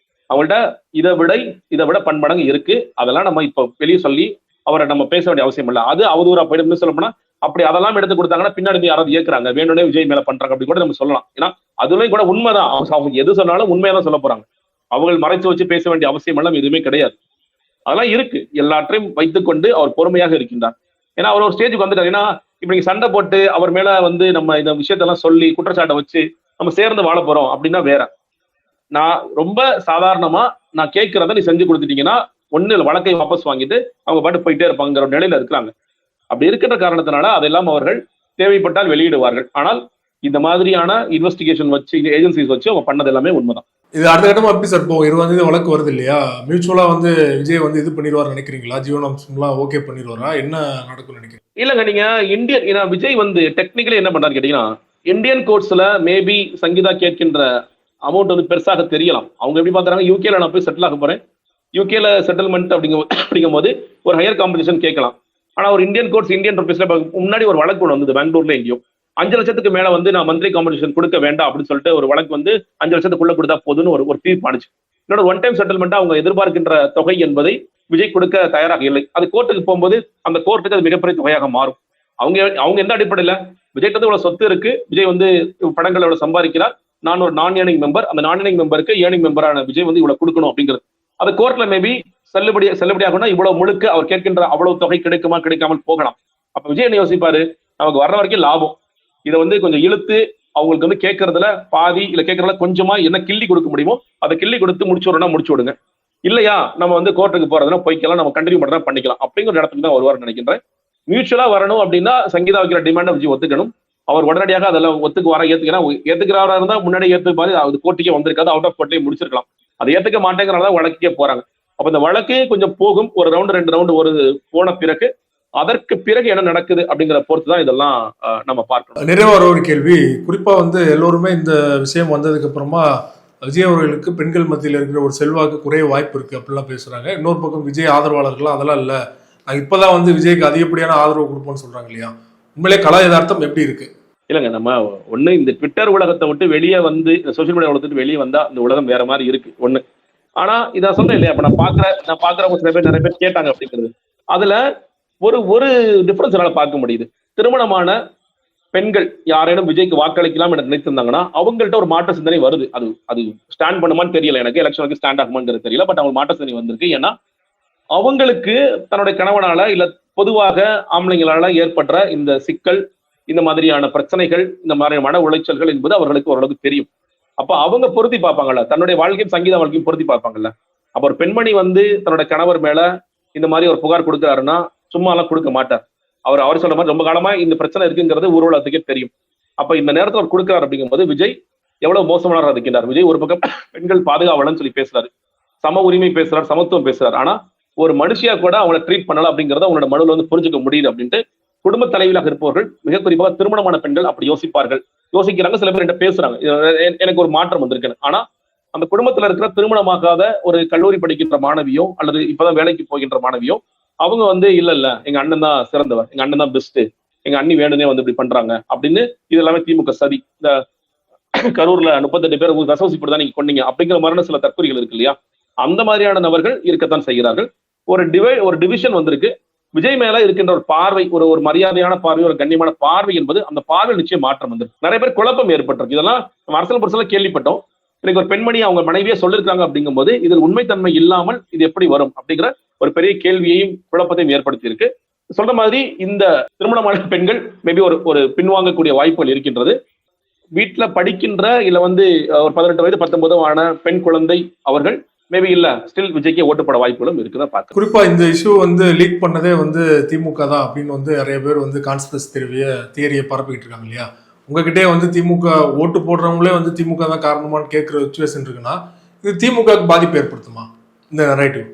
Speaker 2: அவங்கள்ட்ட இதை விட பன்மடங்கு இருக்கு. அதெல்லாம் நம்ம இப்ப வெளியே சொல்லி அவரை நம்ம பேச வேண்டிய அவசியம் இல்லை. அது அவதூறா போயிட்டு சொல்ல போனா, அப்படி அதெல்லாம் எடுத்து கொடுத்தாங்கன்னா பின்னாடி யாராவது இயக்குறாங்க, வேணும்னே விஜய் மேல பண்றாங்க அப்படின்னு கூட நம்ம சொல்லலாம். ஏன்னா அதுலயும் கூட உண்மைதான், அவங்க எது சொன்னாலும் உண்மையதான் சொல்ல போறாங்க. அவங்க மறைச்சு வச்சு பேச வேண்டிய அவசியம் எல்லாம் எதுவுமே கிடையாது. அதெல்லாம் இருக்கு. எல்லாற்றையும் வைத்துக்கொண்டு அவர் பொறுமையாக இருக்கின்றார். ஏன்னா அவர் ஒரு ஸ்டேஜுக்கு வந்துட்டார். ஏன்னா இப்ப நீங்க சண்டை போட்டு அவர் மேல நம்ம இந்த விஷயத்தெல்லாம் சொல்லி குற்றச்சாட்டை வச்சு நம்ம சேர்ந்து வாழ போறோம் அப்படின்னா வேற. நான் ரொம்ப சாதாரணமா நான் கேட்கிறத நீ செஞ்சு கொடுத்துட்டீங்கன்னா ஒண்ணு வழக்கை வாபஸ் வாங்கிட்டு அவங்க பாட்டு போயிட்டே இருப்பாங்கிற நிலையில இருக்கிறாங்க. அப்படி இருக்கிற காரணத்தினால அதெல்லாம் அவர்கள் தேவைப்பட்டால் வெளியிடுவார்கள். ஆனால் இந்த மாதிரியான இன்வெஸ்டிகேஷன் வச்சு ஏஜென்சிஸ் வச்சு அவங்க பண்ணது எல்லாமே உண்மைதான்.
Speaker 3: இது அடுத்த கட்டமா எப்படி சார்? இப்போ 20 வழக்கு வருது இல்லையா, மியூச்சுவலா விஜய் இது பண்ணிடுவார் நினைக்கிறீங்களா? ஜீவனாம்சம்லாம் ஓகே பண்ணிடுவாரா? என்ன நடக்கும் நினைக்கிறீங்க? இல்லங்க,
Speaker 2: நீங்க விஜய் டெக்னிக்கலி என்ன பண்றாரு கேட்டீங்கன்னா, இந்தியன் கோர்ட்ஸ்ல மேபி சங்கீதா கேட்கின்ற அமௌண்ட் பெருசாக தெரியலாம். அவங்க எப்படி பாக்குறாங்க, யூகேல நான் போய் செட்டில் ஆக போறேன், யூகேல செட்டில்மெண்ட் அப்படிங்கும் போது ஒரு ஹையர் காம்பன்சேஷன் கேட்கலாம். ஆனா ஒரு இந்தியன் கோர்ட்ஸ் இந்தியன் ருபீஸ்ல முன்னாடி ஒரு வழக்கு ஒன்று வந்தது பெங்களூர்ல எங்கேயோ, 5 லட்சத்துக்கு மேல நான் மந்த்லி காம்பன்சேஷன் கொடுக்க வேண்டாம் அப்படின்னு சொல்லிட்டு ஒரு வழக்கு 5 லட்சத்துக்குள்ள கொடுத்தா போதுன்னு ஒரு தீர்ப்பு ஆனிச்சு. இன்னொரு ஒன் டைம் செட்டில்மெண்ட் அவங்க எதிர்பார்க்கின்ற தொகை என்பதை விஜய் கொடுக்க தயாராக இல்லை. அது கோர்ட்டுக்கு போகும்போது அந்த கோர்ட்டுக்கு அது மிகப்பெரிய தொகையாக மாறும். அவங்க எந்த அடிப்படையில விஜய் இவ்வளவு சொத்து இருக்கு, விஜய் படங்கள் எவ்வளவு சம்பாதிக்கிறார், நான் ஒரு நான் ஏர்னிங் மெம்பர், அந்த நான் ஏர்னிங் மெம்பருக்கு ஏர்னிங் மெம்பரான விஜய் இவ்வளவு கொடுக்கணும் அப்படிங்கிறது அது கோர்ட்ல மேபி செல்லுபடியாகனா இவ்வளவு முழுக்க அவர் கேட்கின்ற அவ்வளவு தொகை கிடைக்குமா கிடைக்காமல் போகலாம். அப்ப விஜய் என்ன யோசிப்பாரு, நமக்கு வர்ற வரைக்கும் லாபம், இதை கொஞ்சம் இழுத்து அவங்களுக்கு வந்து கேட்கறதுல பாதி இல்ல கேட்கறதுல கொஞ்சமா என்ன கிள்ளி கொடுக்க முடியுமோ அதை கிள்ளி கொடுத்து முடிச்சு விடணும் முடிச்சு விடுங்க. இல்லையா நம்ம வந்து கோர்ட்டுக்கு போறதுன்னா போய்க்கலாம், நம்ம கண்டினியூ பண்றதா பண்ணிக்கலாம் அப்படிங்கிற ஒரு இடத்துக்கு தான் வருவார்னு நினைக்கின்றேன். மியூச்சுவலா வரணும் அப்படின்னா சங்கீதா வைக்கிற டிமாண்ட் விஜய் ஒத்துக்கணும். அவர் உடனடியாக அதெல்லாம் ஒத்துக்கு வர ஏத்துக்கிறவரா இருந்தா முன்னாடி ஏத்து மாதிரி அது கோர்ட்டுக்கே வந்திருக்காது, அவுட் ஆஃப் கோர்ட்லயே முடிச்சிருக்கலாம். அதை ஏத்துக்க மாட்டேங்கிறனால வழக்கே போறாங்க. அப்ப இந்த வழக்கு கொஞ்சம் போகும், ஒரு ரவுண்டு 2 ரவுண்டு ஒரு போன பிறகு அதற்கு பிறகு என்ன நடக்குது அப்படிங்கிற பொறுத்து தான் இதெல்லாம் நம்ம பார்க்கணும்.
Speaker 3: நிறைவான ஒரு கேள்வி, குறிப்பா வந்து எல்லோருமே இந்த விஷயம் வந்ததுக்கு அப்புறமா விஜய் அவர்களுக்கு பெண்கள் மத்தியில் இருக்கிற ஒரு செல்வாக்கு குறைய வாய்ப்பு இருக்கு அப்படிலாம் பேசுறாங்க. இன்னொரு பக்கம் விஜய் ஆதரவாளர்கள்லாம் அதெல்லாம் இல்ல, நாங்க இப்பதான் வந்து விஜய்க்கு அதிகப்படியான ஆதரவு கொடுப்போம்னு சொல்றாங்க இல்லையா? உண்மையிலே கலா யதார்த்தம் எப்படி இருக்கு?
Speaker 2: இல்லைங்க, நம்ம ஒண்ணு இந்த ட்விட்டர் உலகத்தை விட்டு வெளியே வந்து இந்த சோசியல் மீடியா உலகத்துக்கு வெளியே வந்தா இந்த உலகம் வேற மாதிரி இருக்கு ஒண்ணு. ஆனா இதை சொல்றேன் இல்லையா, இப்ப நான் பாக்குறவங்க சில பேர் நிறைய பேர் கேட்டாங்க அப்படிங்கிறது, அதுல ஒரு ஒரு டிஃபரன்ஸ் என்னால பார்க்க முடியுது. திருமணமான பெண்கள் யாரேனும் விஜய்க்கு வாக்களிக்கலாம் என்று நினைத்திருந்தாங்கன்னா அவங்கள்ட்ட ஒரு மாற்ற சிந்தனை வருது. அது அது ஸ்டாண்ட் பண்ணுமான்னு தெரியல, எனக்கு எலெக்ஷனுக்கு ஸ்டாண்ட் ஆகுமான்னு தெரியல. பட் அவங்க மாற்ற சிந்தனை வந்திருக்கு. ஏன்னா அவங்களுக்கு தன்னுடைய கணவனால இல்ல பொதுவாக ஆம்பளைங்களால ஏற்படுற இந்த சிக்கல், இந்த மாதிரியான பிரச்சனைகள், இந்த மாதிரியான மன உளைச்சல்கள் என்பது அவர்களுக்கு ஓரளவுக்கு தெரியும். அப்ப அவங்க பொருத்தி பார்ப்பாங்கல்ல, தன்னுடைய வாழ்க்கையும் சங்கீத வாழ்க்கையும் பொருத்தி பார்ப்பாங்கல்ல. அப்ப ஒரு பெண்மணி வந்து தன்னுடைய கணவர் மேல இந்த மாதிரி ஒரு புகார் கொடுக்குறாருன்னா சும்மா எல்லாம் கொடுக்க மாட்டார். அவர் சொல்ற மாதிரி ரொம்ப காலமா இந்த பிரச்சனை இருக்குங்கிறது ஊர்வலத்துக்கே தெரியும். அப்ப இந்த நேரத்தில் அவர் கொடுக்கிறார் அப்படிங்கும்போது விஜய் எவ்வளவு மோசமான இருக்கின்றார். விஜய் ஒரு பக்கம் பெண்கள் பாதுகாவலன்னு சொல்லி பேசுறாரு, சம உரிமை பேசுறாரு, சமத்துவம் பேசுறாரு. ஆனா ஒரு மனுஷியா கூட அவங்களை ட்ரீட் பண்ணல அப்படிங்கறத அவங்களோட மனுவில் வந்து புரிஞ்சுக்க முடியுது அப்படின்ட்டு குடும்ப தலைவியாக இருப்பவர்கள், மிக குறிப்பாக திருமணமான பெண்கள் அப்படி யோசிக்கிறாங்க. சில பேர் என்கிட்ட பேசுறாங்க, எனக்கு ஒரு மாற்றம் வந்திருக்கு. ஆனா அந்த குடும்பத்துல இருக்கிற திருமணமாகாத ஒரு கல்லூரி படிக்கின்ற மாணவியோ அல்லது இப்பதான் வேலைக்கு போகின்ற மாணவியோ அவங்க வந்து இல்ல எங்க அண்ணன் தான் சிறந்தவர், எங்க அண்ணன் தான் பெஸ்ட், எங்க அண்ணி வேணுனே வந்து இப்படி பண்றாங்க அப்படின்னு, இது எல்லாமே திமுக சதி. இந்த கரூர்ல 38 பேர் ரசோசிப்படி தான் நீங்க கொண்டீங்க அப்படிங்கிற மாதிரியான சில தற்கொலைகள் இருக்கு இல்லையா, அந்த மாதிரியான நபர்கள் இருக்கத்தான் செய்கிறார்கள். ஒரு டிவிஷன் வந்திருக்கு. விஜய் மேல இருக்கின்ற ஒரு பார்வை, ஒரு மரியாதையான பார்வை, ஒரு கண்ணியமான பார்வை என்பது அந்த பார்வை நிச்சயம் மாற்றம் வந்து நிறைய பேர் குழப்பம் ஏற்பட்டிருக்கு. இதெல்லாம் அரசியல் புரட்சியில கேள்விப்பட்டோம். இன்னைக்கு ஒரு பெண்மணி அவங்க மனைவியே சொல்லிருக்காங்க அப்படிங்கும் போது இதில் உண்மைத்தன்மை இல்லாமல் இது எப்படி வரும் அப்படிங்கிற ஒரு பெரிய கேள்வியையும் குழப்பத்தையும் ஏற்படுத்தி இருக்கு. சொல்ற மாதிரி இந்த திருமணமான பெண்கள் மேபி ஒரு பின்வாங்கக்கூடிய வாய்ப்புகள் இருக்கின்றது. வீட்டுல படிக்கின்ற இல்ல வந்து ஒரு 18 வயது 19 ஆன பெண் குழந்தை அவர்கள் மேபி இல்ல ஸ்டில் விஜய்க்கே ஓட்டுப்பட வாய்ப்புகளும் இருக்குதான் பார்க்க.
Speaker 3: குறிப்பா இந்த இஷ்யூ வந்து லீக் பண்ணதே வந்து திமுக தான் அப்படின்னு வந்து நிறைய பேர் வந்து கான்ஸ்பிரசி தியரியை பரப்பிக்கிட்டு இருக்காங்க இல்லையா? உங்ககிட்டே வந்து திமுக ஓட்டு போடுறவங்களே வந்து திமுக தான் காரணமானு கேட்கிற சுச்சுவேஷன் இருக்குன்னா இது திமுக பாதிப்பு ஏற்படுத்துமா இந்த நரேட்டிவ்?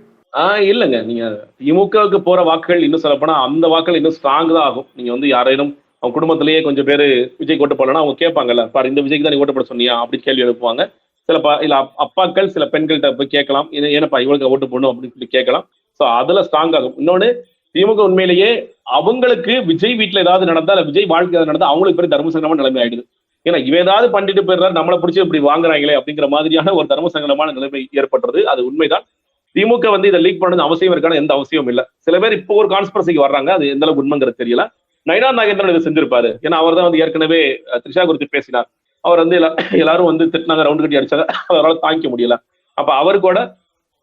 Speaker 2: இல்லைங்க, நீங்க திமுகவுக்கு போற வாக்குகள் இன்னும் சொல்ல போனா அந்த வாக்குகள் இன்னும் ஸ்ட்ராங் தான் ஆகும். நீங்க வந்து யாரேனும் அவங்க குடும்பத்திலேயே கொஞ்சம் பேர் விஜய் ஓட்டு போடலன்னா அவங்க கேட்பாங்கல்ல, பாரு இந்த விஜய்க்கு தான் நீ ஓட்டு போட சொன்னியா அப்படின்னு கேள்வி எழுப்புவாங்க. சில இல்ல அப்பாக்கள் சில பெண்கள்கிட்ட போய் கேட்கலாம், ஏன்னப்பா இவங்களுக்கு ஓட்டு போடணும் அப்படின்னு சொல்லி கேட்கலாம். ஸோ அதுல ஸ்ட்ராங் ஆகும். இன்னொன்னு திமுக உண்மையிலேயே அவங்களுக்கு விஜய் வீட்டுல ஏதாவது நடந்தா இல்ல விஜய் வாழ்க்கை நடந்தா அவங்களுக்கு பெரிய தர்மசங்கரமான நிலைமை ஆயிடுது. ஏன்னா இவ ஏதாவது பண்ணிட்டு போயிடுறாரு, நம்மளை பிடிச்சி இப்படி வாங்குறாங்களே அப்படிங்கிற மாதிரியான ஒரு தர்மசங்கரமான நிலைமை ஏற்படுறது. அது உண்மைதான். திமுக வந்து இதை லீக் பண்ணது அவசியம் இருக்கான எந்த அவசியம் இல்லை. சில பேர் இப்போ ஒரு கான்ஸ்பிரசிக்கு வர்றாங்க, அது எந்த அளவுக்கு உண்மைங்கிறது தெரியல. நயினா நாகேந்திரன் இதை செஞ்சிருப்பாரு. ஏன்னா அவர் தான் வந்து ஏற்கனவே த்ரிஷா குறித்து பேசினார். அவர் வந்து எல்லாரும் வந்து திட்டினாங்க, ரவுண்டு கட்டி அடிச்சாங்க, அவரால் தாங்கிக்க முடியல. அப்ப அவர் கூட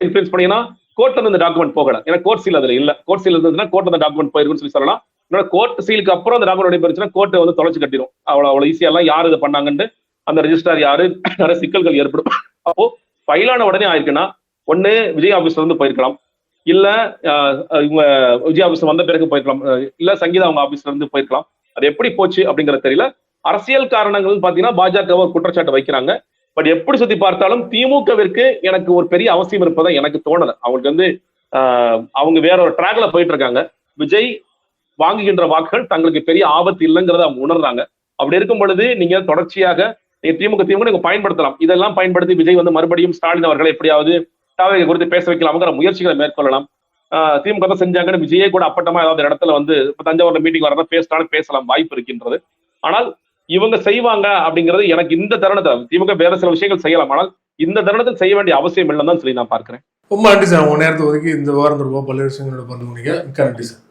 Speaker 2: இன்ஃபுளுன்ஸ் பண்ணீங்கன்னா கோர்ட்ல இந்த டாக்குமெண்ட் போகல, ஏன்னா கோர்ட் சீல் அதுல இல்ல. கோர்ட் சீல் இருந்ததுன்னா கோர்ட் அந்த டாக்குமெண்ட் போயிருக்குன்னு சொல்லி சொல்லலாம். இன்னொரு கோர்ட் சீலுக்கு அப்புறம் அந்த டாக்குமெண்ட் நடைபெறுச்சுன்னா கோர்ட் வந்து தொலைச்சு கட்டிடும். அவ்வளவு ஈஸியா எல்லாம் யாரு இதை பண்ணாங்கன்னு அந்த ரெஜிஸ்டார் யாரு நிறைய சிக்கல்கள் ஏற்படும். அப்போ ஃபைலான உடனே ஆயிருக்குன்னா ஒண்ணு விஜய் ஆபீஸ்ல இருந்து போயிருக்கலாம், இல்ல இவங்க விஜய் ஆபீஸ் வந்த பிறகு போயிருக்கலாம், இல்ல சங்கீதா அவங்க ஆபீஸ்ல இருந்து போயிருக்கலாம். அது எப்படி போச்சு அப்படிங்கறது தெரியல. அரசியல் காரணங்கள் பாத்தீங்கன்னா பாஜக ஒரு குற்றச்சாட்டு வைக்கிறாங்க. பட் எப்படி சுத்தி பார்த்தாலும் திமுகவிற்கு எனக்கு ஒரு பெரிய அவசியம் இருப்பதா எனக்கு தோணல. அவங்களுக்கு வந்து அவங்க வேற ஒரு ட்ராக்ல போயிட்டு இருக்காங்க. விஜய் வாங்குகின்ற வாக்குகள் தங்களுக்கு பெரிய ஆபத்து இல்லைங்கிறத அவங்க உணர்றாங்க. அப்படி இருக்கும் பொழுது நீங்க தொடர்ச்சியாக திமுக நீங்க பயன்படுத்தலாம். இதெல்லாம் பயன்படுத்தி விஜய் வந்து மறுபடியும் ஸ்டாலின் அவர்களை எப்படியாவது தாவக குறித்து பேச வைக்கலாம்ங்கிற முயற்சிகளை மேற்கொள்ளலாம். திமுக தான் செஞ்சாங்கன்னு விஜயே கூட அப்பட்டமா ஏதாவது இடத்துல வந்து தஞ்சாவூர்ல மீட்டிங் வரதா பேசலாம் வாய்ப்பு இருக்கின்றது. ஆனால் இவங்க செய்வாங்க அப்படிங்கிறது எனக்கு இந்த தருணத்தை திமுக வேற சில விஷயங்கள் செய்யலாம், ஆனால் இந்த தருணத்தில் செய்ய வேண்டிய அவசியம் இல்லைன்னு தான் சொல்லி நான் பார்க்கிறேன்.
Speaker 3: ரொம்ப நன்றி சார், உங்க நேரத்தை ஒதுக்கி இந்த வாரம் பல்வேறு விஷயங்களோட பண்ண முடியுங்க. நன்றி சார்.